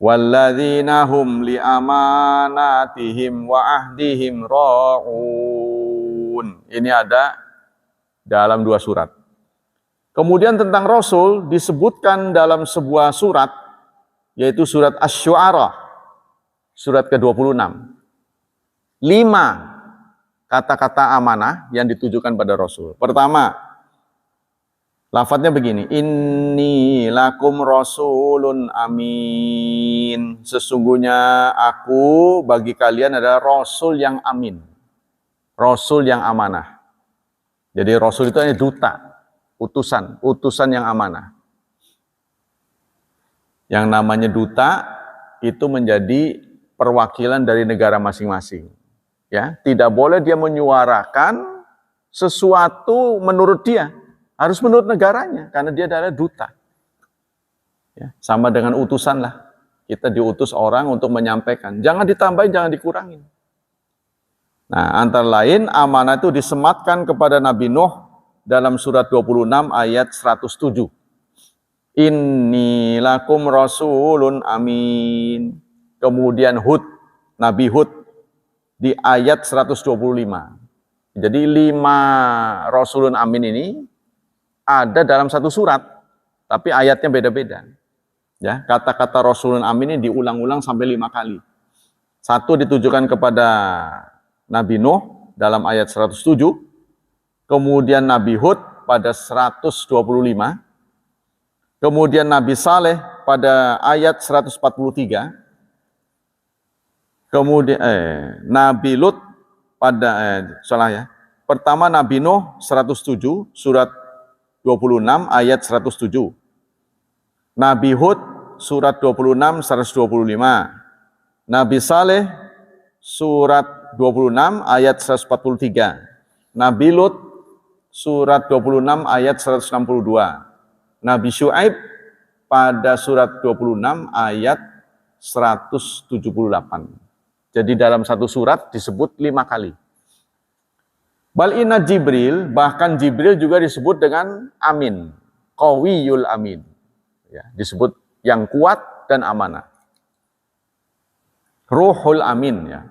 Walladzina hum li amanatihim wa ahdihim ra'un. Ini ada dalam 2 surat. Kemudian tentang Rasul disebutkan dalam sebuah surat, yaitu surat Asy-Syu'ara, surat ke-26. 5 kata-kata amanah yang ditujukan pada Rasul. Pertama, Lafadznya begini, inni lakum rasulun amin. Sesungguhnya aku bagi kalian adalah rasul yang amin. Rasul yang amanah. Jadi rasul itu hanya duta, utusan yang amanah. Yang namanya duta itu menjadi perwakilan dari negara masing-masing. Ya, tidak boleh dia menyuarakan sesuatu menurut dia. Harus menurut negaranya, karena dia adalah duta. Ya, sama dengan utusan lah. Kita diutus orang untuk menyampaikan. Jangan ditambahin, jangan dikurangin. Nah, antara lain amanah itu disematkan kepada Nabi Nuh dalam surat 26 ayat 107. Inni lakum rasulun amin. Kemudian Hud, Nabi Hud di ayat 125. Jadi 5 rasulun amin ini ada dalam satu surat, tapi ayatnya beda-beda. Ya, kata-kata Rasulun Amin ini diulang-ulang sampai 5 kali. Satu ditujukan kepada Nabi Nuh dalam ayat 107, kemudian Nabi Hud pada 125, kemudian Nabi Saleh pada ayat 143, kemudian Nabi Lut pada pertama Nabi Nuh 107 surat 26 ayat 107. Nabi Hud surat 26 125. Nabi Saleh surat 26 ayat 143. Nabi Lut surat 26 ayat 162. Nabi Syuaib pada surat 26 ayat 178. Jadi dalam satu surat disebut 5 kali. Bal inna Jibril, bahkan Jibril juga disebut dengan amin, qawiyul amin, ya, disebut yang kuat dan amanah. Ruhul amin, ya.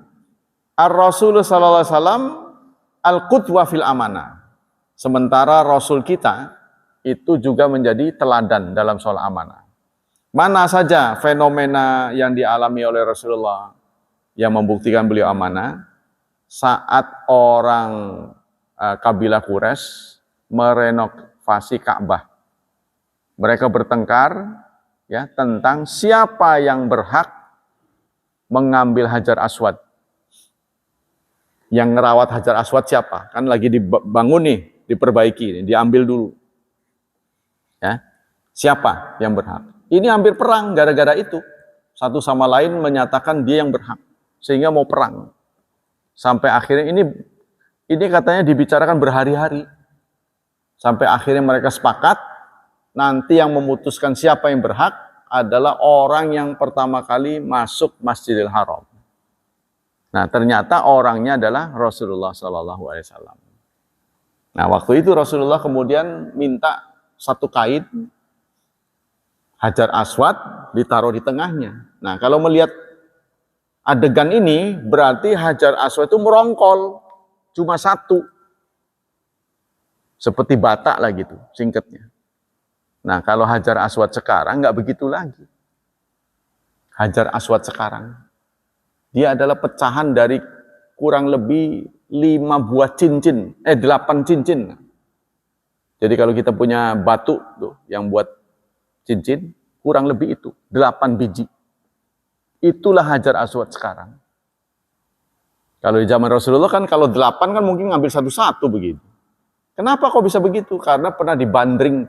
Ar-Rasul sallallahu alaihi wasallam al-qudwa fil amanah. Sementara Rasul kita itu juga menjadi teladan dalam soal amanah. Mana saja fenomena yang dialami oleh Rasulullah yang membuktikan beliau amanah? Saat orang kabilah Quraisy merenovasi Ka'bah. Mereka bertengkar ya tentang siapa yang berhak mengambil Hajar Aswad. Yang ngerawat Hajar Aswad siapa? Kan lagi dibangun nih, diperbaiki, diambil dulu. Ya. Siapa yang berhak? Ini hampir perang gara-gara itu. Satu sama lain menyatakan dia yang berhak. Sehingga mau perang. Sampai akhirnya ini katanya dibicarakan berhari-hari. Sampai akhirnya mereka sepakat, nanti yang memutuskan siapa yang berhak adalah orang yang pertama kali masuk Masjidil Haram. Nah, ternyata orangnya adalah Rasulullah SAW. Nah, waktu itu Rasulullah kemudian minta satu kain Hajar Aswad ditaruh di tengahnya. Nah, kalau melihat adegan ini berarti Hajar Aswad itu merongkol, cuma satu. Seperti batak lah gitu, singkatnya. Nah, kalau Hajar Aswad sekarang nggak begitu lagi. Hajar Aswad sekarang, dia adalah pecahan dari kurang lebih 5 buah cincin, 8 cincin. Jadi kalau kita punya batu tuh yang buat cincin, kurang lebih itu, 8 biji. Itulah Hajar Aswad sekarang. Kalau di zaman Rasulullah kan kalau 8 kan mungkin ngambil satu-satu begitu. Kenapa kok bisa begitu? Karena pernah dibandring.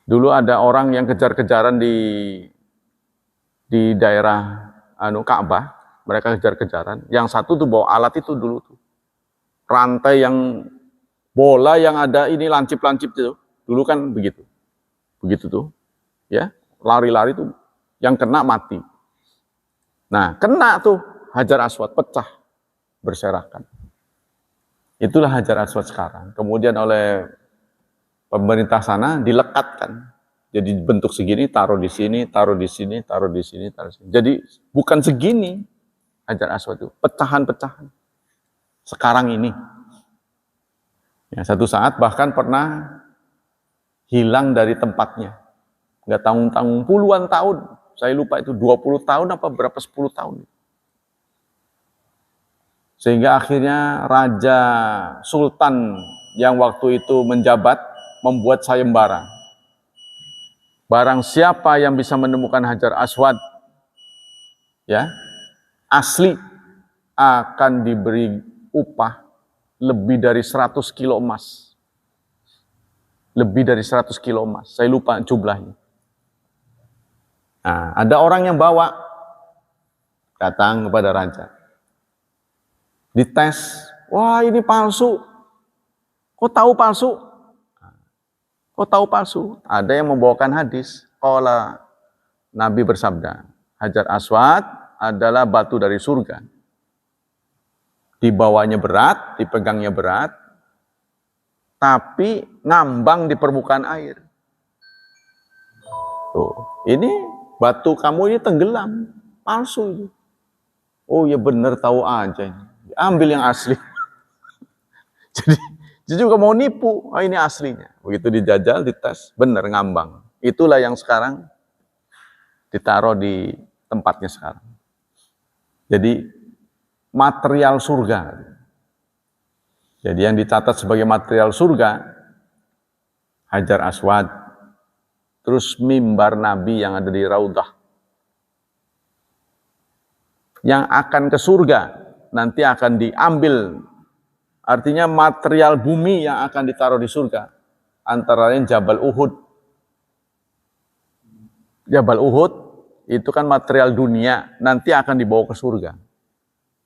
Dulu ada orang yang kejar-kejaran di daerah Ka'bah, mereka kejar-kejaran. Yang satu tuh bawa alat itu dulu tuh. Rantai yang bola yang ada ini lancip-lancip itu. Dulu kan begitu. Begitu tuh. Ya, lari-lari tuh. Yang kena mati. Nah, kena tuh Hajar Aswad, pecah, berserakan. Itulah Hajar Aswad sekarang. Kemudian oleh pemerintah sana dilekatkan. Jadi bentuk segini, taruh di sini, taruh di sini, taruh di sini, taruh di sini. Jadi bukan segini Hajar Aswad itu, pecahan-pecahan. Sekarang ini. Ya, satu saat bahkan pernah hilang dari tempatnya. Nggak tanggung-tanggung puluhan tahun. Saya lupa itu 20 tahun apa berapa 10 tahun. Sehingga akhirnya Raja Sultan yang waktu itu menjabat membuat sayembara. Barang siapa yang bisa menemukan Hajar Aswad, ya, asli, akan diberi upah lebih dari 100 kilo emas. Lebih dari 100 kilo emas. Saya lupa jumlahnya. Nah, ada orang yang bawa, datang kepada raja. Dites, wah ini palsu. Kok tahu palsu? Kok tahu palsu? Ada yang membawakan hadis. Qala, Nabi bersabda, Hajar Aswad adalah batu dari surga. Dibawanya berat, dipegangnya berat, tapi ngambang di permukaan air. Tuh, ini batu kamu ini tenggelam, palsu ini. Oh ya benar, tahu aja ini. Ambil yang asli. Jadi juga mau nipu, oh ini aslinya. Begitu dijajal, dites, benar ngambang. Itulah yang sekarang ditaruh di tempatnya sekarang. Jadi material surga. Jadi yang dicatat sebagai material surga, Hajar Aswad, terus mimbar Nabi yang ada di Raudah. Yang akan ke surga, nanti akan diambil. Artinya material bumi yang akan ditaruh di surga. Antara lain Jabal Uhud. Jabal Uhud itu kan material dunia, nanti akan dibawa ke surga.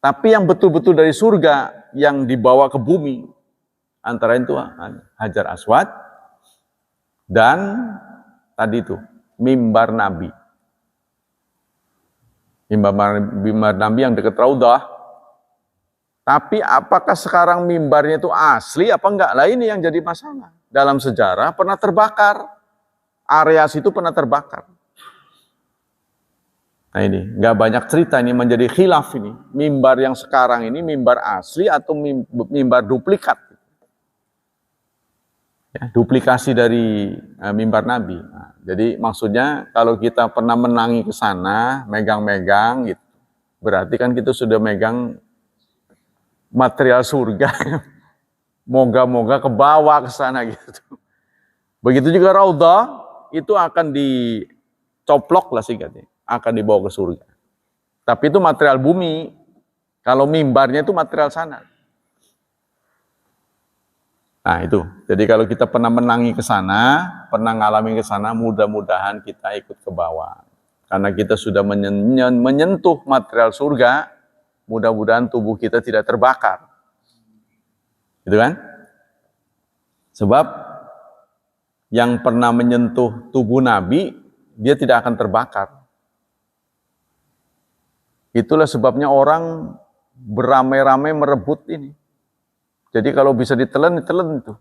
Tapi yang betul-betul dari surga, yang dibawa ke bumi, antara itu Hajar Aswad, dan tadi itu, mimbar Nabi. Mimbar Nabi yang dekat Raudah. Tapi apakah sekarang mimbarnya itu asli apa enggak? Lah ini yang jadi masalah. Dalam sejarah pernah terbakar. Area situ pernah terbakar. Nah ini, enggak banyak cerita, ini menjadi khilaf ini. Mimbar yang sekarang ini mimbar asli atau mimbar duplikat. Ya, duplikasi dari mimbar Nabi. Nah, jadi maksudnya kalau kita pernah menangi ke sana, megang-megang gitu. Berarti kan kita sudah megang material surga. Moga-moga ke bawah ke sana gitu. Begitu juga Raudhah itu akan dicoplok lah singkatnya, akan dibawa ke surga. Tapi itu material bumi. Kalau mimbarnya itu material sana. Nah itu. Jadi kalau kita pernah menangi ke sana, pernah ngalami ke sana, mudah-mudahan kita ikut ke bawah. Karena kita sudah menyentuh material surga, mudah-mudahan tubuh kita tidak terbakar. Gitu kan? Sebab yang pernah menyentuh tubuh Nabi, dia tidak akan terbakar. Itulah sebabnya orang beramai-ramai merebut ini. Jadi kalau bisa ditelan, ditelan itu.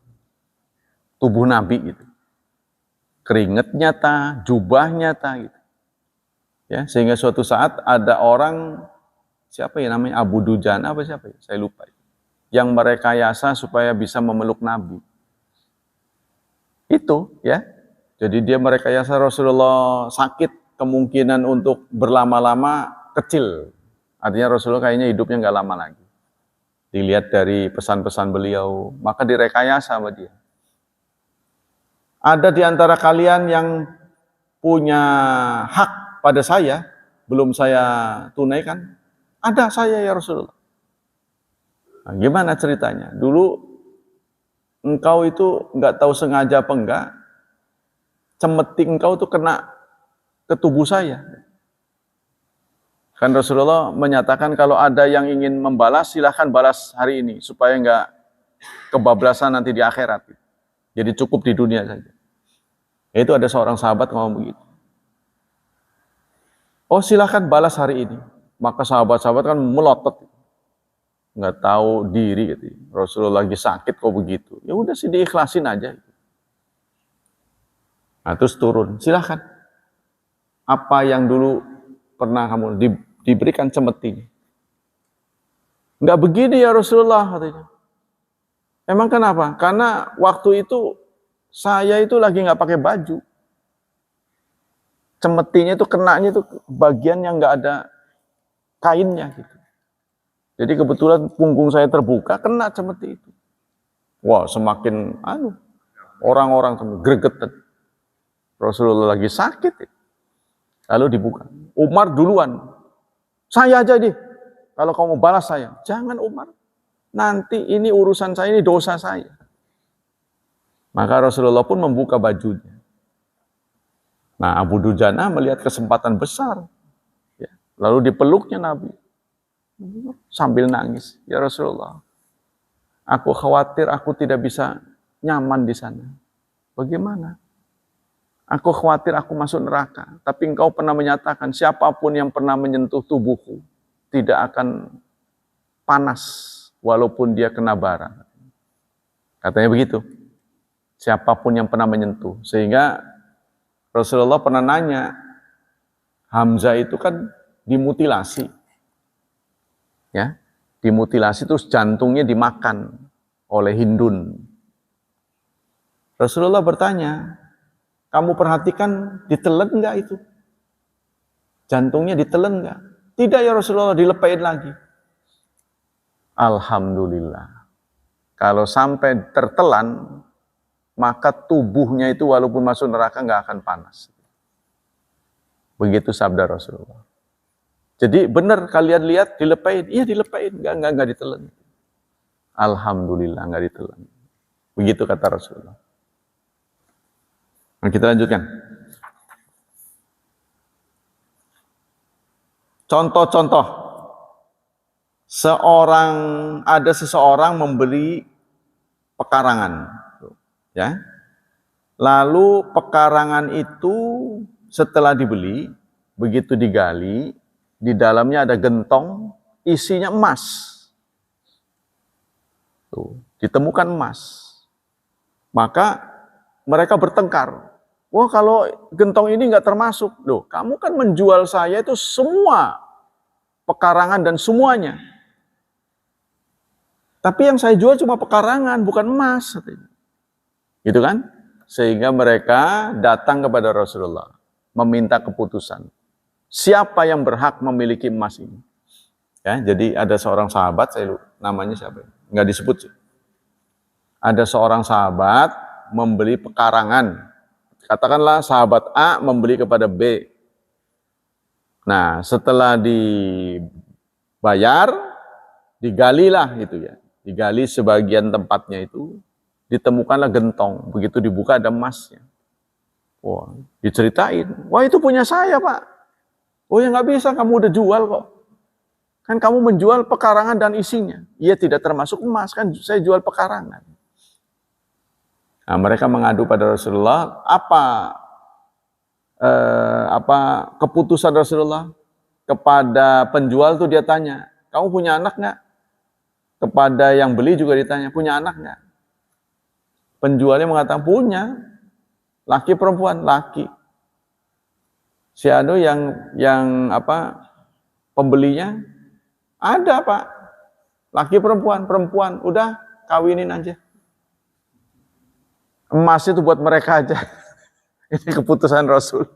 Tubuh Nabi gitu. Keringat nyata, jubah nyata gitu. Ya, sehingga suatu saat ada orang, siapa ya namanya, Abu Dujan, apa siapa ya? Saya lupa. Yang merekayasa supaya bisa memeluk Nabi. Itu ya. Jadi dia merekayasa Rasulullah sakit, kemungkinan untuk berlama-lama kecil. Artinya Rasulullah kayaknya hidupnya nggak lama lagi. Dilihat dari pesan-pesan beliau, maka direkayasa sama dia. Ada di antara kalian yang punya hak pada saya, belum saya tunaikan? Ada saya ya Rasulullah. Nah, gimana ceritanya? Dulu engkau itu nggak tahu sengaja apa enggak, cemeti engkau tuh kena ke tubuh saya. Kan Rasulullah menyatakan kalau ada yang ingin membalas, silahkan balas hari ini, supaya enggak kebablasan nanti di akhirat. Jadi cukup di dunia saja. Itu ada seorang sahabat ngomong begitu. Oh silahkan balas hari ini. Maka sahabat-sahabat kan melotot. Nggak tahu diri gitu. Rasulullah lagi sakit kok begitu. Ya udah sih diikhlasin aja. Nah terus turun, silahkan. Apa yang dulu pernah kamu diberikan cemeti. Nggak begini ya Rasulullah katanya. Emang kenapa? Karena waktu itu saya itu lagi nggak pakai baju. Cemetinya itu kenanya itu bagian yang nggak ada kainnya gitu. Jadi kebetulan punggung saya terbuka, kena cemeti itu. Wah, semakin Orang-orang gregetan. Rasulullah lagi sakit. Lalu dibuka. Umar duluan. Saya aja deh. Kalau kamu balas saya. Jangan Umar. Nanti ini urusan saya, ini dosa saya. Maka Rasulullah pun membuka bajunya. Nah, Abu Dujana melihat kesempatan besar. Ya. Lalu dipeluknya Nabi. Sambil nangis. Ya Rasulullah. Aku khawatir aku tidak bisa nyaman di sana. Bagaimana? Aku khawatir aku masuk neraka. Tapi engkau pernah menyatakan siapapun yang pernah menyentuh tubuhku tidak akan panas walaupun dia kena bara. Katanya begitu. Siapapun yang pernah menyentuh. Sehingga Rasulullah pernah nanya, Hamzah itu kan dimutilasi. Ya, dimutilasi terus jantungnya dimakan oleh Hindun. Rasulullah bertanya, kamu perhatikan ditelan enggak itu? Jantungnya ditelan enggak? Tidak ya Rasulullah, dilepain lagi. Alhamdulillah. Kalau sampai tertelan, maka tubuhnya itu walaupun masuk neraka enggak akan panas. Begitu sabda Rasulullah. Jadi benar kalian lihat dilepain, iya dilepain, enggak ditelan. Alhamdulillah enggak ditelan. Begitu kata Rasulullah. Nah, kita lanjutkan. Contoh-contoh. Ada seseorang membeli pekarangan. Ya. Lalu pekarangan itu setelah dibeli, begitu digali, di dalamnya ada gentong, isinya emas. Tuh, ditemukan emas. Maka mereka bertengkar. Wah, kalau gentong ini nggak termasuk. Loh, kamu kan menjual saya itu semua pekarangan dan semuanya. Tapi yang saya jual cuma pekarangan, bukan emas. Gitu kan? Sehingga mereka datang kepada Rasulullah, meminta keputusan. Siapa yang berhak memiliki emas ini? Ya, jadi ada seorang sahabat, saya lupa namanya siapa? Nggak disebut sih. Ada seorang sahabat membeli pekarangan. Katakanlah sahabat A membeli kepada B. Nah, setelah dibayar, digalilah gitu ya. Digali sebagian tempatnya itu, ditemukanlah gentong. Begitu dibuka ada emasnya. Wah, diceritain. Wah, itu punya saya, Pak. Oh ya nggak bisa, kamu udah jual kok. Kan kamu menjual pekarangan dan isinya. Iya tidak termasuk emas, kan saya jual pekarangan. Nah, mereka mengadu pada Rasulullah, apa keputusan Rasulullah? Kepada penjual tuh dia tanya, kamu punya anak nggak? Kepada yang beli juga ditanya, punya anak nggak? Penjualnya mengatakan punya, laki perempuan, laki. Si anu yang pembelinya ada Pak, laki perempuan, udah kawinin aja. Emas itu buat mereka aja. Ini keputusan Rasul.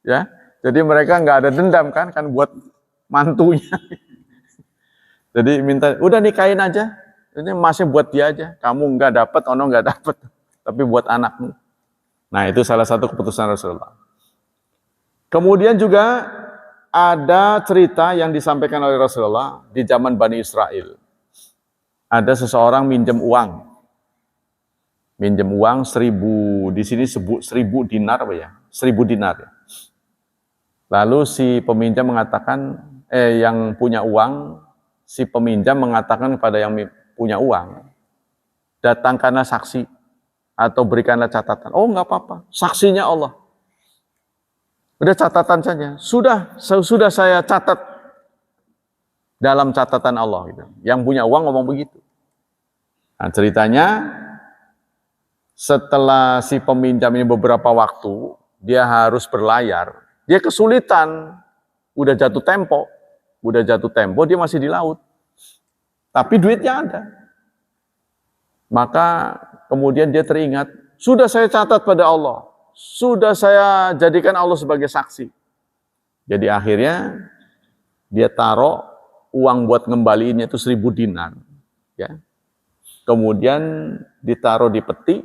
Ya, jadi mereka nggak ada dendam kan buat mantunya. Jadi minta, udah nikahin aja. Ini emasnya buat dia aja. Kamu nggak dapat, ono nggak dapat, tapi buat anakmu. Nah itu salah satu keputusan Rasulullah. Kemudian juga ada cerita yang disampaikan oleh Rasulullah di zaman Bani Israel. Ada seseorang minjem uang 1.000, di sini sebut 1.000 dinar apa ya? 1.000 dinar ya. Lalu si peminjam mengatakan, yang punya uang, si peminjam mengatakan kepada yang punya uang, datangkanlah saksi atau berikanlah catatan. Oh nggak apa-apa, saksinya Allah. Udah catatan saja. Sudah saya catat dalam catatan Allah. Gitu. Yang punya uang ngomong begitu. Nah ceritanya, setelah si peminjam ini beberapa waktu, dia harus berlayar. Dia kesulitan, udah jatuh tempo, dia masih di laut. Tapi duitnya ada. Maka kemudian dia teringat, sudah saya catat pada Allah, sudah saya jadikan Allah sebagai saksi. Jadi akhirnya dia taruh uang buat ngembaliinnya itu 1.000 dinar. Ya. Kemudian ditaruh di peti,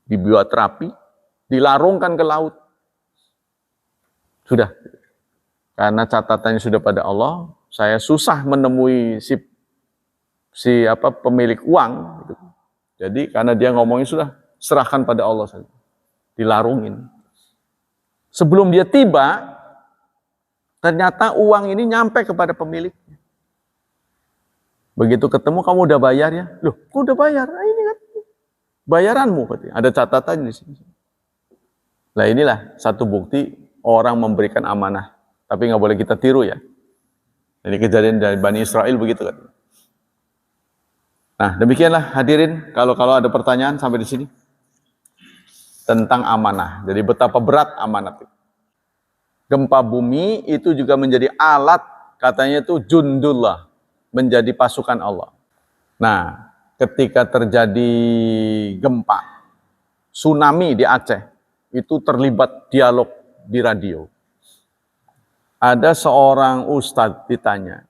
dibuat rapi, dilarungkan ke laut. Sudah. Karena catatannya sudah pada Allah, saya susah menemui pemilik uang. Gitu. Jadi karena dia ngomongnya sudah, serahkan pada Allah saja. Dilarungin. Sebelum dia tiba, ternyata uang ini nyampe kepada pemiliknya. Begitu ketemu, kamu udah bayar ya? Loh, kok udah bayar? Nah, ini kan bayaranmu. Ada catatan di sini. Nah inilah satu bukti orang memberikan amanah. Tapi nggak boleh kita tiru ya. Ini kejadian dari Bani Israel begitu kan. Nah demikianlah hadirin. Kalau ada pertanyaan sampai di sini. Tentang amanah. Jadi betapa berat amanat itu. Gempa bumi itu juga menjadi alat, katanya itu jundullah, menjadi pasukan Allah. Nah, ketika terjadi gempa, tsunami di Aceh, itu terlibat dialog di radio. Ada seorang ustadz ditanya,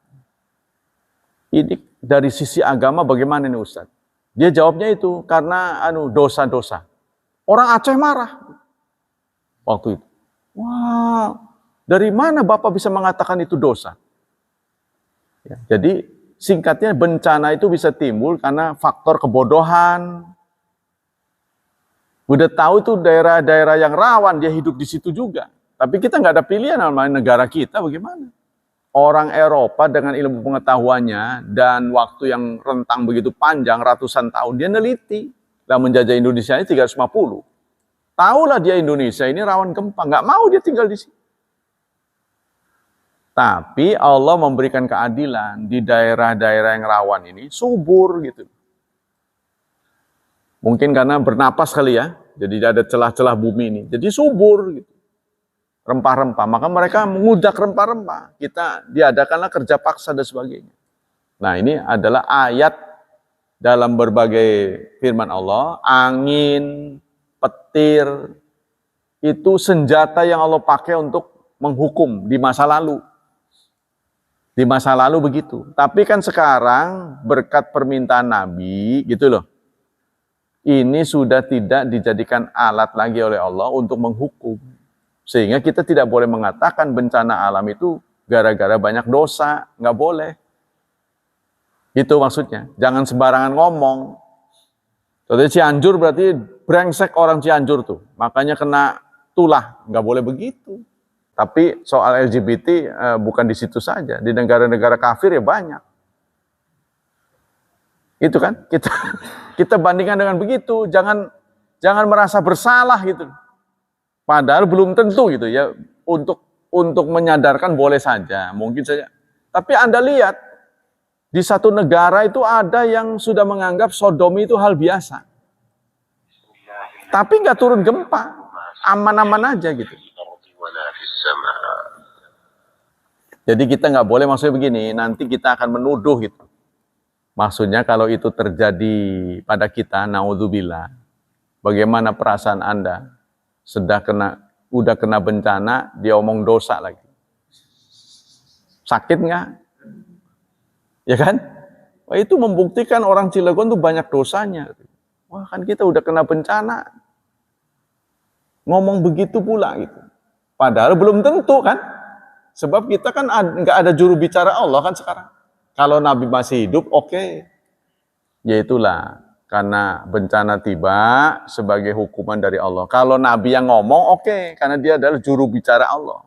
ini dari sisi agama bagaimana nih ustadz? Dia jawabnya itu, karena dosa-dosa. Orang Aceh marah. Waktu itu. Wah, dari mana Bapak bisa mengatakan itu dosa? Ya, jadi singkatnya bencana itu bisa timbul karena faktor kebodohan. Udah tahu itu daerah-daerah yang rawan, dia hidup di situ juga. Tapi kita nggak ada pilihan namanya negara kita bagaimana. Orang Eropa dengan ilmu pengetahuannya dan waktu yang rentang begitu panjang, ratusan tahun, dia neliti. Lah menjajah Indonesia ini 350. Tahulah dia Indonesia ini rawan gempa, nggak mau dia tinggal di sini. Tapi Allah memberikan keadilan di daerah-daerah yang rawan ini subur gitu. Mungkin karena bernapas kali ya, jadi ada celah-celah bumi ini, jadi subur gitu. Rempah-rempah, maka mereka mengudak rempah-rempah. Kita diadakanlah kerja paksa dan sebagainya. Nah ini adalah ayat dalam berbagai firman Allah, angin, petir, itu senjata yang Allah pakai untuk menghukum di masa lalu. Di masa lalu begitu. Tapi kan sekarang berkat permintaan Nabi, gitu loh. Ini sudah tidak dijadikan alat lagi oleh Allah untuk menghukum. Sehingga kita tidak boleh mengatakan bencana alam itu gara-gara banyak dosa. Nggak boleh. Itu maksudnya. Jangan sembarangan ngomong. Jadi Cianjur berarti brengsek orang Cianjur tuh. Makanya kena tulah. Nggak boleh begitu. Tapi soal LGBT bukan di situ saja. Di negara-negara kafir ya banyak. Itu kan. Kita bandingkan dengan begitu. Jangan merasa bersalah gitu. Padahal belum tentu gitu ya. Untuk menyadarkan boleh saja. Mungkin saja. Tapi Anda lihat. Di satu negara itu ada yang sudah menganggap sodomi itu hal biasa. Tapi nggak turun gempa. Aman-aman aja gitu. Jadi kita nggak boleh maksudnya begini. Nanti kita akan menuduh gitu. Maksudnya kalau itu terjadi pada kita, naudzubillah. Bagaimana perasaan Anda? Udah kena bencana, dia omong dosa lagi. Sakit nggak? Ya kan? Wah, itu membuktikan orang Cilegon tuh banyak dosanya. Wah kan kita udah kena bencana. Ngomong begitu pula gitu. Padahal belum tentu kan. Sebab kita kan nggak ada juru bicara Allah kan sekarang. Kalau Nabi masih hidup, oke. Ya itulah. Karena bencana tiba sebagai hukuman dari Allah. Kalau Nabi yang ngomong, oke. Karena dia adalah juru bicara Allah.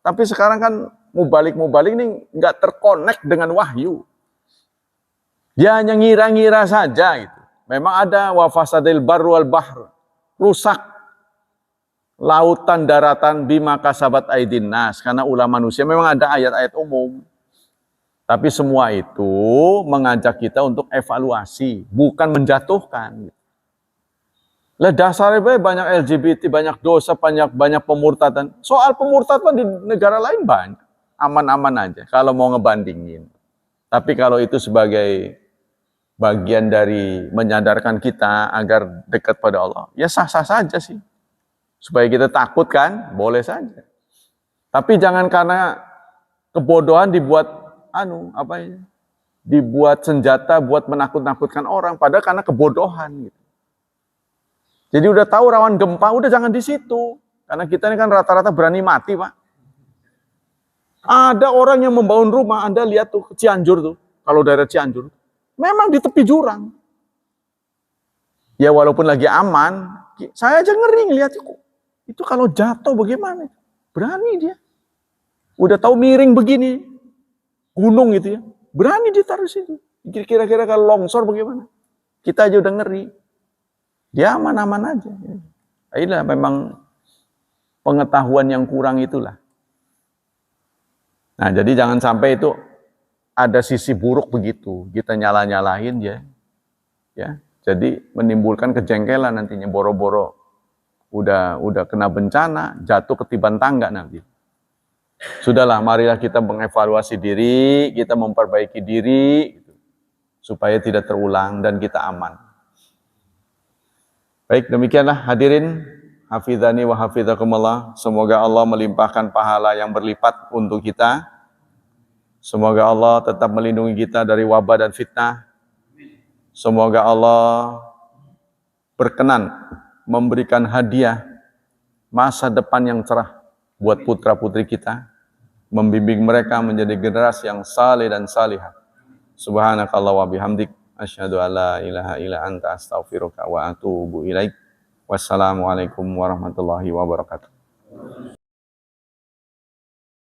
Tapi sekarang kan mubalik ini nggak terkonek dengan wahyu. Dia hanya ngira-ngira saja gitu. Memang ada wafasadil barru wal bahr. Rusak lautan daratan bima kasabat aidin nas. Karena ulah manusia memang ada ayat-ayat umum. Tapi semua itu mengajak kita untuk evaluasi, bukan menjatuhkan. Lah dasarnya banyak LGBT, banyak dosa, banyak pemurtadan. Soal pemurtadan di negara lain banyak. Aman-aman aja kalau mau ngebandingin. Tapi kalau itu sebagai bagian dari menyadarkan kita agar dekat pada Allah, ya sah-sah saja sih. Supaya kita takut kan, boleh saja. Tapi jangan karena kebodohan dibuat dibuat senjata buat menakut-nakutkan orang, padahal karena kebodohan gitu. Jadi udah tahu rawan gempa, udah jangan di situ. Karena kita ini kan rata-rata berani mati, Pak. Ada orang yang membangun rumah, Anda lihat tuh Cianjur tuh, kalau daerah Cianjur, memang di tepi jurang. Ya walaupun lagi aman, saya aja ngeri ngeliat itu kalau jatuh bagaimana? Berani dia. Udah tahu miring begini, gunung gitu ya, berani ditaruh situ. Kira-kira kalau longsor bagaimana? Kita aja udah ngeri. Dia aman-aman aja. Inilah memang pengetahuan yang kurang itulah. Nah, jadi jangan sampai itu ada sisi buruk begitu. Kita nyala-nyalahin ya. Ya. Jadi menimbulkan kejengkelan nantinya, boro-boro udah kena bencana, jatuh ketiban tangga nanti. Sudahlah, marilah kita mengevaluasi diri, kita memperbaiki diri supaya tidak terulang dan kita aman. Baik, demikianlah hadirin, hafizani wa hafizakumullah. Semoga Allah melimpahkan pahala yang berlipat untuk kita. Semoga Allah tetap melindungi kita dari wabah dan fitnah. Semoga Allah berkenan memberikan hadiah masa depan yang cerah buat putra-putri kita, membimbing mereka menjadi generasi yang saleh dan salihah. Subhanakallah wa bihamdik, asyhadu an la ilaha illa anta, astaghfiruka wa atubu ilaik. Wassalamualaikum warahmatullahi wabarakatuh.